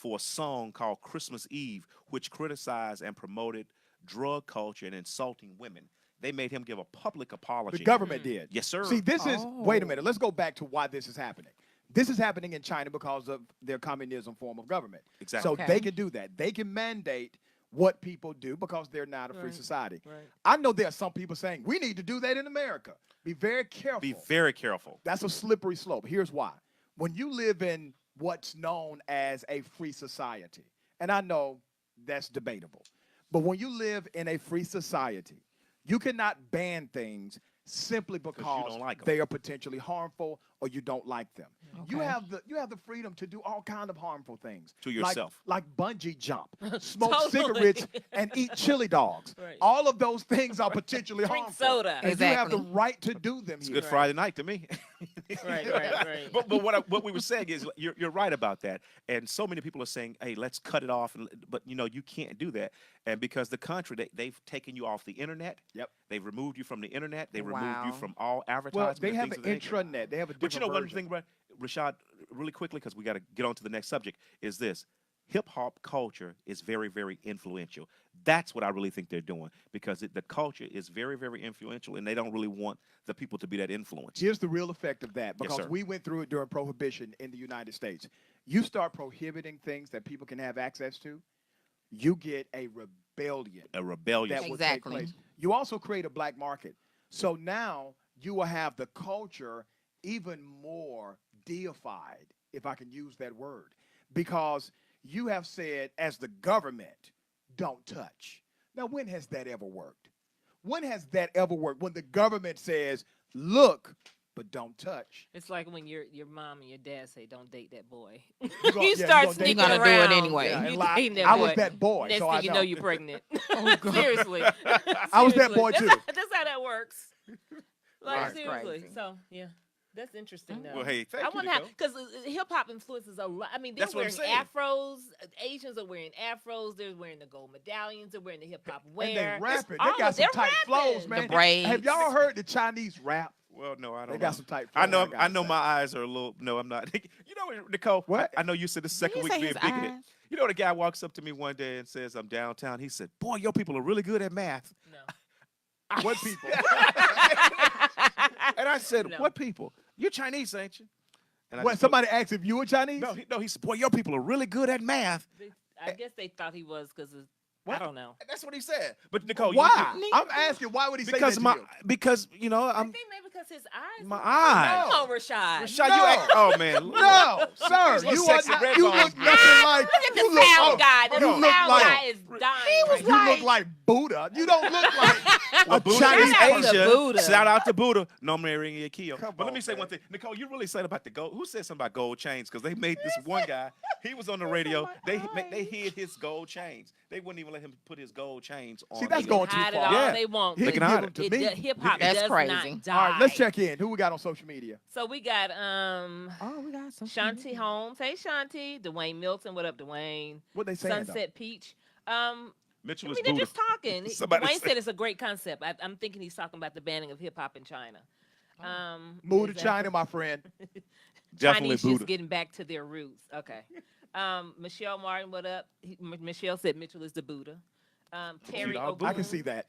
for a song called Christmas Eve, which criticized and promoted drug culture and insulting women. They made him give a public apology. The government did. Yes, sir. See, this is, wait a minute, let's go back to why this is happening. This is happening in China because of their communism form of government. Exactly. So Okay. they can do that. They can mandate what people do because they're not a free society. Right. I know there are some people saying, we need to do that in America. Be very careful. Be very careful. That's a slippery slope. Here's why. When you live in what's known as a free society, and I know that's debatable, but when you live in a free society, you cannot ban things simply because don't like 'em. they are potentially harmful or you don't like them. You Okay. have the freedom to do all kind of harmful things To yourself. like bungee jump, smoke Totally. cigarettes, and eat chili dogs. Right. All of those things are potentially Drink harmful. soda. And you have the Exactly. right to do them It's here. Good Friday night to me. Right. But what we were saying is you're right about that, and so many people are saying, "Hey, let's cut it off," but you can't do that, and because the country they've taken you off the internet. Yep. They've removed you from the internet. They removed you Wow. from all Well, advertisements. they and have things an of that nature. intranet. They have a different But you know one version. thing, Rashad, really quickly, because we got to get on to the next subject, is this. Hip hop culture is very, very influential. That's what I really think they're doing because the culture is very, very influential, and they don't really want the people to be that influenced. Here's the real effect of that Yes, because sir. we went through it during Prohibition in the United States. You start prohibiting things that people can have access to, you get a rebellion A rebellion. that will Exactly. take place. You also create a black market. So now you will have the culture even more deified, if I can use that word, because you have said, as the government, don't touch. Now, when has that ever worked? When has that ever worked? When the government says, look, but don't touch. It's like when your mom and your dad say, "Don't date that boy." gonna- You yeah, you start gonna date sneaking that boy. around. You're gonna do it anyway. Yeah, You and lie. dating that I boy. was that boy, Next so thing I you know. know, you're pregnant. God. Seriously. I was that Seriously. boy, That's too. That's how that works. Like Right. seriously. Crazy. So yeah. That's interesting, though. Well, hey, thank I you, wonder how, Nicole. because hip hop influences a lot. I mean, they're That's what I'm wearing saying. afros. Asians are wearing afros. They're wearing the gold medallions. They're wearing the hip hop wear. And they rapping. All They got of- some they're tight flows, rapping. man. The braids. Have y'all heard the Chinese rap? Well, no, I don't. They know. got some tight I flows, know. I gotta I know say. my eyes are a little. No, I'm not. You know, Nicole. What? I know you said the second you week say being his bigoted. eyes? You know, the guy walks up to me one day and says, "I'm downtown." He said, "Boy, your people are really good at math." No. What people? And I said, No. "What people? You're Chinese, ain't you?" And I What, just somebody asked if you were Chinese? looked- No, he said, "Boy, your people are really good at math." I guess they thought he was because I What? don't know. That's what he said. But Nicole, Why? you- I'm asking, why would he say because that my to you? because I I'm think maybe because his eyes. my were- eyes. Come on, Rashad. Rashad, No. you act. Oh man, look. No, sir, These little you are sexy not, red you bones, look man. nothing like, Look at the you look, sound oh, guy. The you sound look like, guy is dying. you look like Buddha. You don't look like Well, a Buddha Chinese is Shout out to Asia. Buddha. Shout out to Buddha. No marrying your Kyo. Come But let on, me say man. one thing. Nicole, you really said about the gold. Who said something about gold chains? Because they made this one guy. He was on the radio. They hid his gold chains. They wouldn't even let him put his gold chains on. See, that's the- going too Hide it far. all Yeah. they want. He but can hide give it. them to me. Hip hop That's does crazy. not die. All right, let's check in. Who we got on social media? So we got Oh, we got some. Shanti Holmes. Hey Shanti. Dwayne Milton. What up, Dwayne? What they saying, Sunset Peach. Mitchell I is mean, they're Buddha. just talking. Somebody Dwayne said- said it's a great concept. I'm thinking he's talking about the banning of hip hop in China. Move to is that- China, my friend. Definitely Chinese Buddha. just getting back to their roots. Okay. Michelle Martin, what up? Michelle said Mitchell is the Buddha. Terry dog, O'Brien I can see that.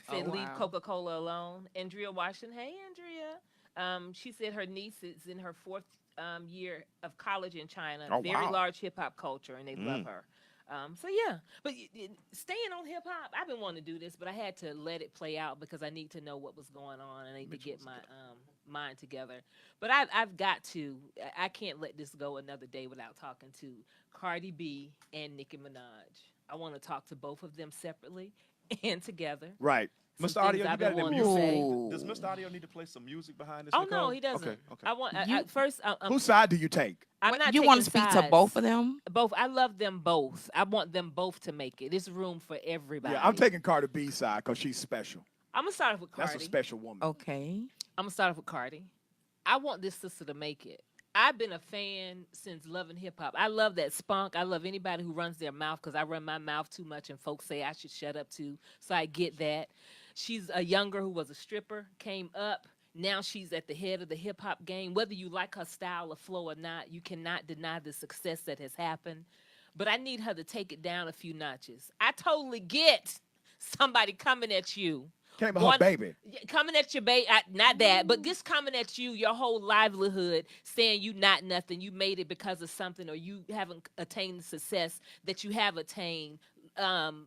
said Oh, leave wow. Coca-Cola alone. Andrea Washington, hey Andrea. She said her niece is in her 4th year of college in China. Oh, Very wow. large hip hop culture, and they love her. So yeah, but staying on hip hop, I've been wanting to do this, but I had to let it play out because I need to know what was going on and I need to get my mind together. But I've got to. I can't let this go another day without talking to Cardi B and Nicki Minaj. I want to talk to both of them separately and together. Right. Some Mr. Audio, things you I've got been the wanting to say. Ooh. Does Mr. Audio need to play some music behind this? Oh Nicole? no, he doesn't. Okay. Okay. I want You- first. Whose side do you take? I'm not. You want to taking speak sides. to both of them? Both. I love them both. I want them both to make it. There's room for everybody. Yeah, I'm taking Cardi B's side because she's special. I'm gonna start off with Cardi. That's a special woman. Okay. I'm gonna start off with Cardi. I want this sister to make it. I've been a fan since loving hip hop. I love that spunk. I love anybody who runs their mouth because I run my mouth too much and folks say I should shut up too. So I get that. She's a young girl who was a stripper, came up. Now she's at the head of the hip hop game. Whether you like her style or flow or not, you cannot deny the success that has happened. but I need her to take it down a few notches. I totally get somebody coming at you. Came at her baby. Coming at your baby, not that, but just coming at you, your whole livelihood, saying you not nothing, you made it because of something, or you haven't attained the success that you have attained on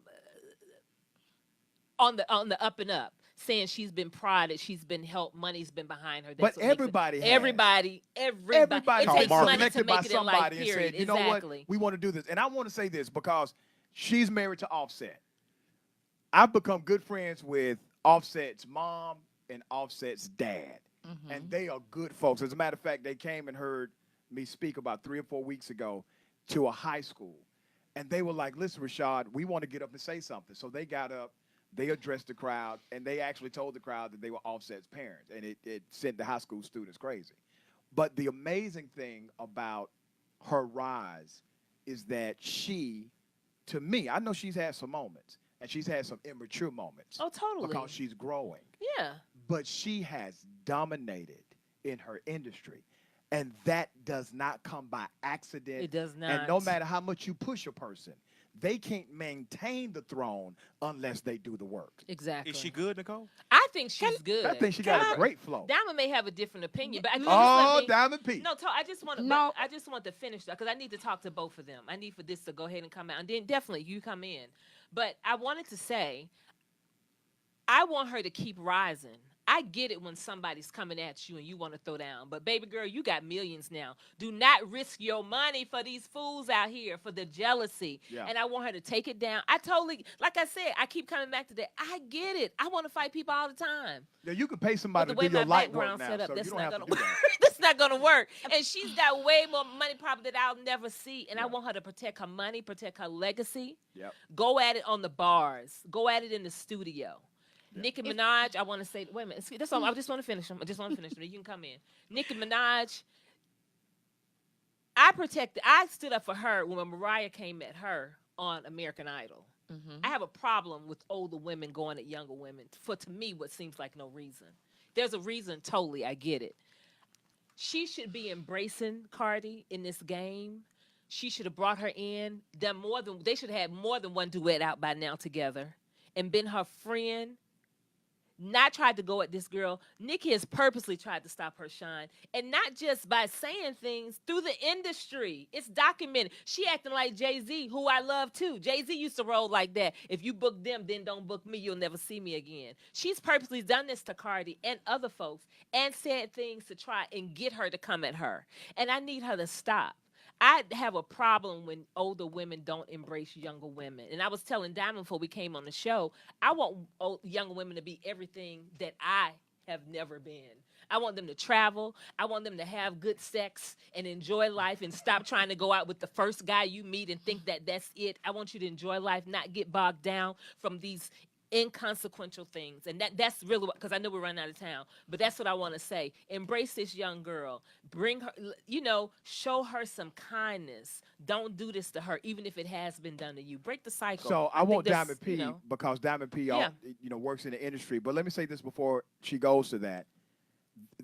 the up and up. Saying she's been prodded, she's been helped, money's been behind her. But everybody has. Everybody. It takes money to connected make by it in life, somebody and period. said, you know what, we want to do this. And I want to say this because she's married to Offset. I've become good friends with Offset's mom and Offset's dad. And they are good folks. As a matter of fact, they came and heard me speak about 3 or 4 weeks ago to a high school. And they were like, listen, Rashad, we want to get up and say something. So they got up. They addressed the crowd, and they actually told the crowd that they were Offset's parents, and it sent the high school students crazy. But the amazing thing about her rise is that she, to me, I know she's had some moments, and she's had some immature moments. Oh, totally. Because she's growing. Yeah. But she has dominated in her industry, and that does not come by accident. It does not. And no matter how much you push a person, they can't maintain the throne unless they do the work. Exactly. Is she good, Nicole? I think she's good. I think she got a great flow. Diamond may have a different opinion, but Diamond P. No, I just want to. I just want to finish that because I need to talk to both of them. I need for this to go ahead and come out, and then definitely you come in. But I wanted to say, I want her to keep rising. I get it when somebody's coming at you and you want to throw down. But, baby girl, you got millions now. Do not risk your money for these fools out here, for the jealousy. Yeah. And I want her to take it down. I totally, like I said, I keep coming back to that. I get it. I want to fight people all the time. Yeah, you can pay somebody to do your light work now, so you don't have to do that. That's not going to work. And she's got way more money probably that I'll never see. And I want her to protect her money, protect her legacy. Yep. Go at it on the bars. Go at it in the studio. Nicki Minaj, I want to say, wait a minute. That's all. I just want to finish them. You can come in. Nicki Minaj, I stood up for her when Mariah came at her on American Idol. I have a problem with older women going at younger women for, to me, what seems like no reason. There's a reason, totally, I get it. She should be embracing Cardi in this game. She should have brought her in, they should have had more than one duet out by now together and been her friend. Not tried to go at this girl. Nicki has purposely tried to stop her shine. And not just by saying things, through the industry. It's documented. She acting like Jay-Z, who I love too. Jay-Z used to roll like that. If you book them, then don't book me. You'll never see me again. She's purposely done this to Cardi and other folks and said things to try and get her to come at her. And I need her to stop. I have a problem when older women don't embrace younger women. And I was telling Diamond before we came on the show, I want younger women to be everything that I have never been. I want them to travel. I want them to have good sex and enjoy life and stop trying to go out with the first guy you meet and think that that's it. I want you to enjoy life, not get bogged down from these inconsequential things. And that's really what, because I know we're running out of time, but that's what I want to say. Embrace this young girl. Bring her, show her some kindness. Don't do this to her, even if it has been done to you. Break the cycle. So I want Diamond P, because Diamond P works in the industry. But let me say this before she goes to that.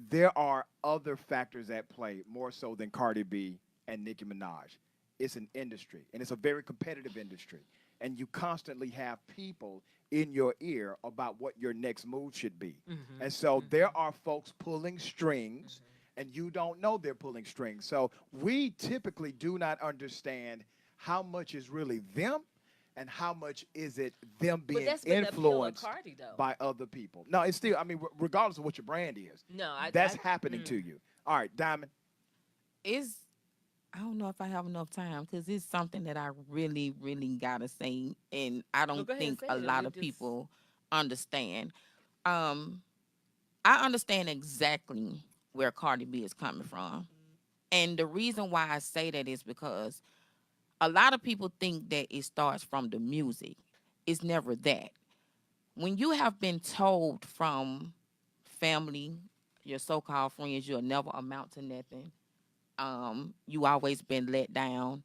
There are other factors at play, more so than Cardi B and Nicki Minaj. It's an industry, and it's a very competitive industry. And you constantly have people in your ear about what your next move should be. And so there are folks pulling strings, and you don't know they're pulling strings. So we typically do not understand how much is really them and how much is it them being influenced Cardi, by other people. No, it's still, regardless of what your brand is, that's happening to you. All right, Diamond. I don't know if I have enough time because it's something that I really, really gotta say, and I don't think a lot of people understand. I understand exactly where Cardi B is coming from, and the reason why I say that is because a lot of people think that it starts from the music. It's never that. When you have been told from family, your so-called friends, you'll never amount to nothing. You always been let down.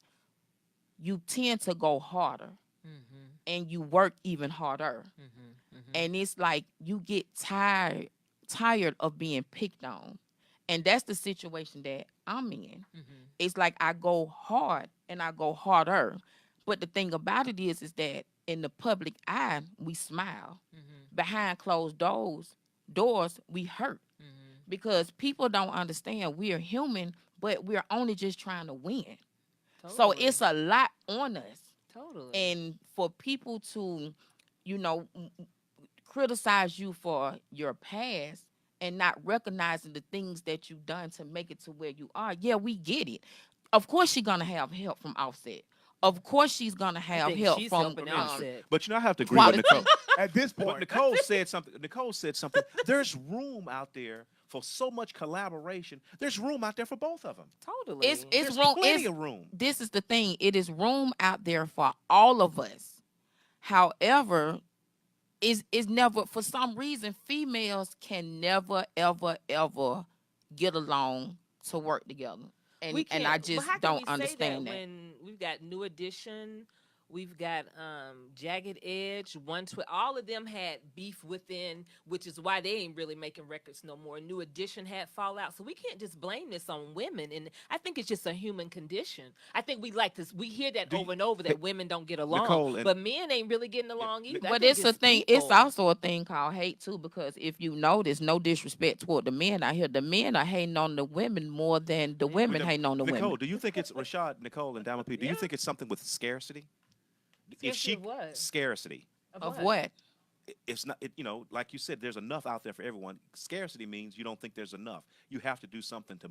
You tend to go harder, and you work even harder. And it's like you get tired of being picked on, and that's the situation that I'm in. It's like I go hard and I go harder. But the thing about it is that in the public eye, we smile. Behind closed doors, we hurt. Because people don't understand we are human, but we're only just trying to win. So it's a lot on us. Totally. And for people to, you know, criticize you for your past and not recognizing the things that you've done to make it to where you are, yeah, we get it. Of course she's gonna have help from Offset. Of course she's gonna have think help she's from helping Offset. But you know, I have to agree with Nicole. At this But point, Nicole said something. Nicole said something. There's room out there for so much collaboration. There's room out there for both of them. Totally. It's There's room. plenty of room. This is the thing. It is room out there for all of us. However, is never, for some reason, females can never ever ever get along to work together. And We and can't- I but just how can don't we say understand that. when we've got New Edition, we've got Jagged Edge, 112. All of them had beef within, which is why they ain't really making records no more. New Edition had fallout, so we can't just blame this on women. And I think it's just a human condition. I think we hear that over and over that women don't get along, Nicole, and- but men ain't really getting along either. I But think it's a thing. people. It's also a thing called hate too, because if you notice, no disrespect toward the men out here, the men are hating on the women more than the women hating on the Nicole, women. do you think it's Rashad, Nicole, and Diamond P? Do you think it's something with scarcity? Scarcity of what? Scarcity. Of what? It's not. You know, like you said, there's enough out there for everyone. Scarcity means you don't think there's enough. You have to do something to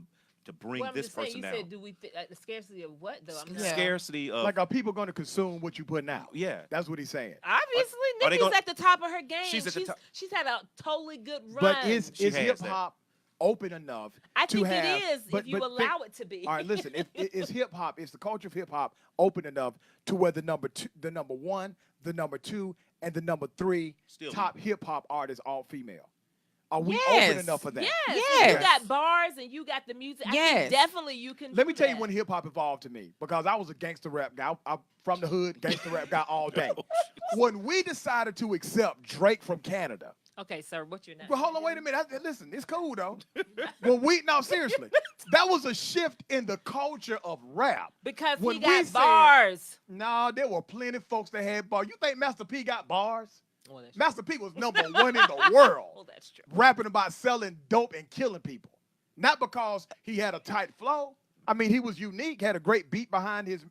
bring Well, I'm this just saying, person you down. said, do we the scarcity of what though? I'm not, Yeah. Scarcity of like, are people going to consume what you putting out? yeah. That's what he's saying. Obviously, Are they Nikki's gonna- at the top of her game. She's at the top. She's had a totally good run. But is She has hip that. hop open enough I to think have? it is but- if you but allow think- it to be. All right, listen. Is hip hop? Is the culture of hip hop open enough to where the number one, the number two, and the number three Still top hip hop artists all female? Are we Yes. open enough for that? Yes, Yes. you got bars and you got the music. I Yes. think definitely you can. Let do me tell you that. when hip hop evolved to me, because I was a gangster rap guy. I'm from the hood, gangster rap guy all day. When we decided to accept Drake from Canada. Okay, sir, what's your name? Well, hold on, wait a minute. Listen, it's cool though. No, seriously, that was a shift in the culture of rap. Because when he we got said- bars. No, there were plenty of folks that had bars. You think Master P got bars? Well, that's Master P was number one in the world, well, that's true. rapping about selling dope and killing people. Not because he had a tight flow. I mean, he was unique, had a great beat behind his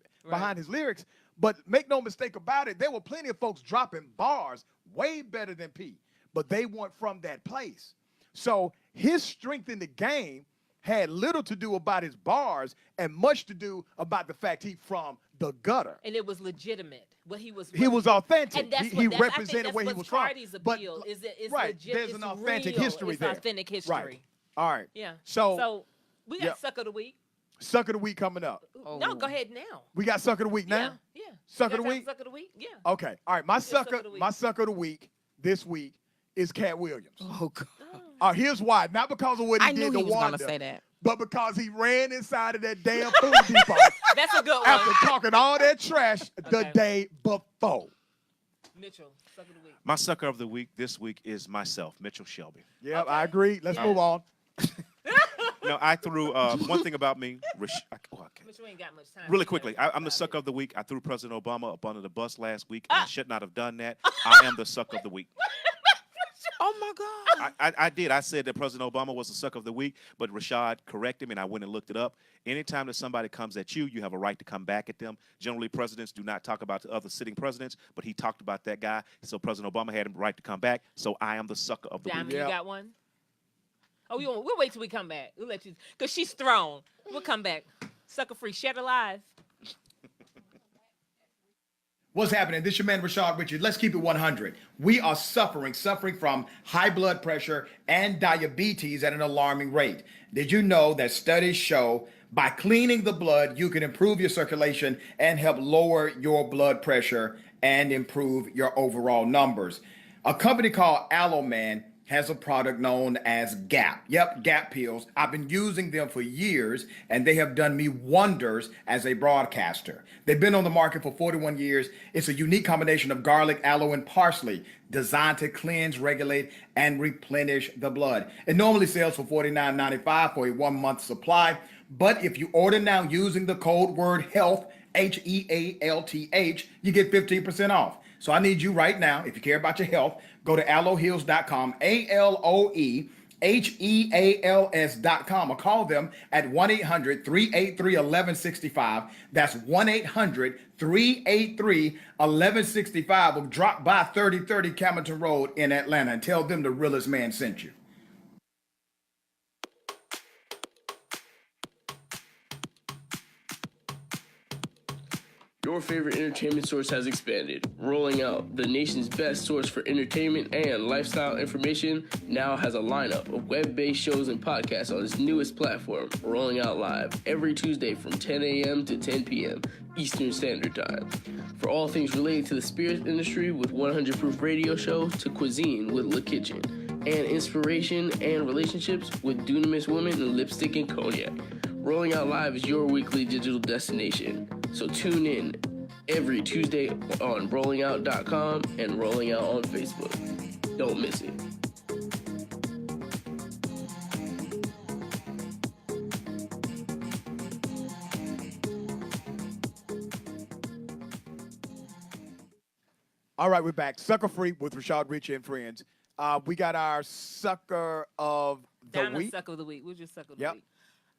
lyrics. But make no mistake about it, there were plenty of folks dropping bars way better than P. But they weren't from that place. So his strength in the game had little to do about his bars and much to do about the fact he from the gutter. And it was legitimate. What he was. He was authentic. And that's He what, represented I think where he that's was what's from. Cardi's But- appeal. Is it? It's right, legit. there's it's an authentic real, history it's there. Authentic history. Right. All right. Yeah. So we got yeah. Suck of the Week. Suck of the week coming up. No, go ahead now. We got Suck of the week now? Yeah. Suck You of the guys have week? Suck of the Week. Yeah. Okay. All right. My Suck sucker, of the week. my sucker of the week this week is Cat Williams. Oh, God. Here's why. Not because of what he I did knew to he was Wanda, gonna say that. but because he ran inside of that damn food depot That's a good one. after talking all that trash the Okay. day before. Mitchell, Suck of the Week. My sucker of the week this week is myself, Mitchell Shelby. Yep, I agree. Let's move on. No, I threw one thing about me. Okay. Mitchell ain't got much time. Really You quickly, gotta talk I'm the about sucker it. of the week. I threw President Obama up under the bus last week. And I should not have done that. I am the sucker of the week. Oh my God. I did. I said that President Obama was the sucker of the week, but Rashad corrected me, and I went and looked it up. Anytime that somebody comes at you, you have a right to come back at them. Generally, presidents do not talk about the other sitting presidents, but he talked about that guy, so President Obama had a right to come back. So I am the sucker of the Diamond, week. you Yeah. got one? Oh, we'll wait till we come back. We'll let you, because she's thrown. We'll come back. Sucker free. Shed alive. What's happening? This is your man Rashad Richey. Let's keep it 100. We are suffering from high blood pressure and diabetes at an alarming rate. Did you know that studies show by cleaning the blood, you can improve your circulation and help lower your blood pressure and improve your overall numbers? A company called Alloman has a product known as Gap. Yep, Gap pills. I've been using them for years, and they have done me wonders as a broadcaster. They've been on the market for 41 years. It's a unique combination of garlic, aloe, and parsley designed to cleanse, regulate, and replenish the blood. It normally sells for $49.95 for a 1-month supply, but if you order now using the code word HEALTH HEALTH, you get 15% off. So I need you right now, if you care about your health, go to aloeheals.com, ALOEHEALS.com, or call them at 1-800-383-1165. That's 1-800-383-1165, or drop by 3030 Camilton Road in Atlanta and tell them the realest man sent you. Your favorite entertainment source has expanded, rolling out the nation's best source for entertainment and lifestyle information. Now has a lineup of web-based shows and podcasts on its newest platform, Rolling Out Live, every Tuesday from 10 a.m. to 10 p.m. Eastern Standard Time. For all things related to the spirits industry, with 100 Proof Radio Show, to cuisine with Le Kitchen, and inspiration and relationships with Dunamis Women and Lipstick and Cognac. Rolling Out Live is your weekly digital destination. So tune in every Tuesday on rollingout.com and Rolling Out on Facebook. Don't miss it. All right, we're back. Sucker Free with Rashad, Richey, and friends. We got our sucker of the Down week. the sucker of the week. What's your sucker of the Yep. week?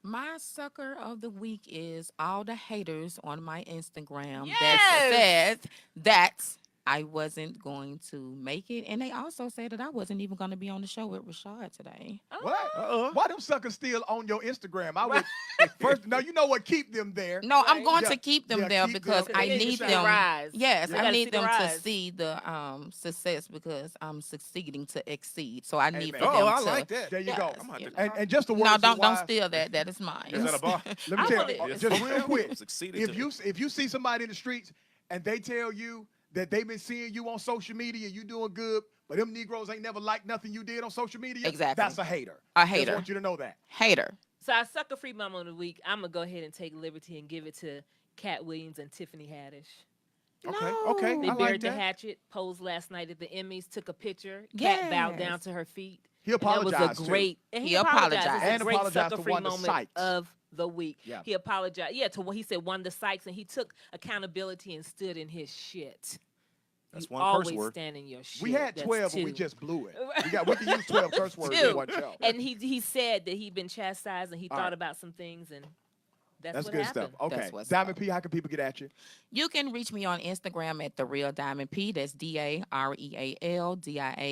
My sucker of the week is all the haters on my Instagram Yes! that said that I wasn't going to make it. And they also said that I wasn't even going to be on the show with Rashad today. What? Why them suckers still on your Instagram? I would first. No, you know what? Keep them there. No, I'm going Yeah. to keep them Yeah, there keep because them. I They need to need see the them. rise. Yes, They I gotta see need the them to rise. see the success because I'm succeeding to exceed. So I need Amen. for them Oh, I to. like that. There you Yes, go. I'm gonna have yes. to- And just a word No, to don't wise- steal that. That is mine. Is that a bar? Let me I tell wanna- you, just real quick. Succeeded If to- you see somebody in the streets and they tell you that they've been seeing you on social media, you doing good, but them Negroes ain't never liked nothing you did on social media. Exactly. That's a hater. A Just hater. want you to know that. Hater. So our sucker free mama of the week, I'm gonna go ahead and take liberty and give it to Cat Williams and Tiffany Haddish. Okay. No. Okay. They I like buried the that. hatchet, posed last night at the Emmys, took a picture. Cat bowed down Yes. to her feet. He And that apologized was a too. great. And He he apologized. apologized. It's And a great apologized sucker to free Wanda moment Sykes. of the week. Yeah. He apologized. Yeah, to what he said, Wanda Sykes, and he took accountability and stood in his shit. That's You one curse always word. stand in your shit. We had That's 12, and we two. just blew it. We can use 12 curse words Two. in one show. And he said that he'd been chastised and he All thought right. about some things, and that's That's what good happened. stuff. Okay. That's what's Diamond up. P, how can people get at you? You can reach me on Instagram at The Real Diamond P. That's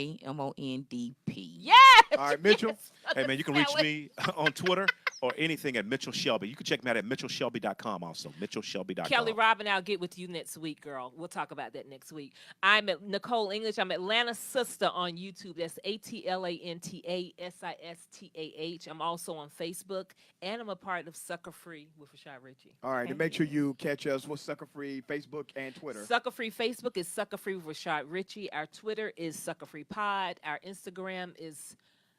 DAREALDIAMONDP. Yes. All right, Mitchell. Hey, man, you can reach me on Twitter or anything at Mitchell Shelby. You can check me out at mitchellshelby.com also. mitchellshelby.com. Kelly Robin, I'll get with you next week, girl. We'll talk about that next week. I'm at Nicole English. I'm Atlanta Sister on YouTube. That's ATLANTASISTAH. I'm also on Facebook, and I'm a part of Sucker Free with Rashad Richey. All right, and make sure you catch us with Sucker Free Facebook and Twitter. Sucker Free Facebook is Sucker Free with Rashad Richey. Our Twitter is Sucker Free Pod. Our Instagram is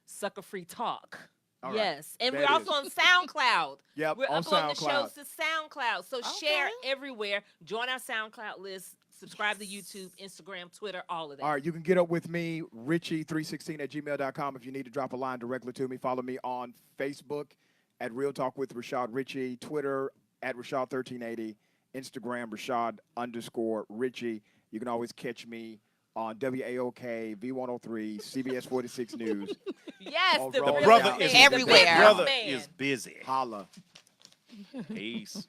Sucker Free Talk. All right. Yes, and That we're also is. on SoundCloud. Yep, We're on uploading the SoundCloud. shows to SoundCloud. So share Okay. everywhere. Join our SoundCloud list. Subscribe to YouTube, Instagram, Twitter, all of that. All right, you can get up with me, Richey316@gmail.com. If you need to drop a line directly to me, follow me on Facebook at Real Talk with Rashad Richey, Twitter at Rashad1380, Instagram Rashad_Richey. You can always catch me on WAOK, V103, CBS 46 News. Yes, Oh, the roll The real brother man, is the everywhere. big The brother man. is busy. Holla. Peace.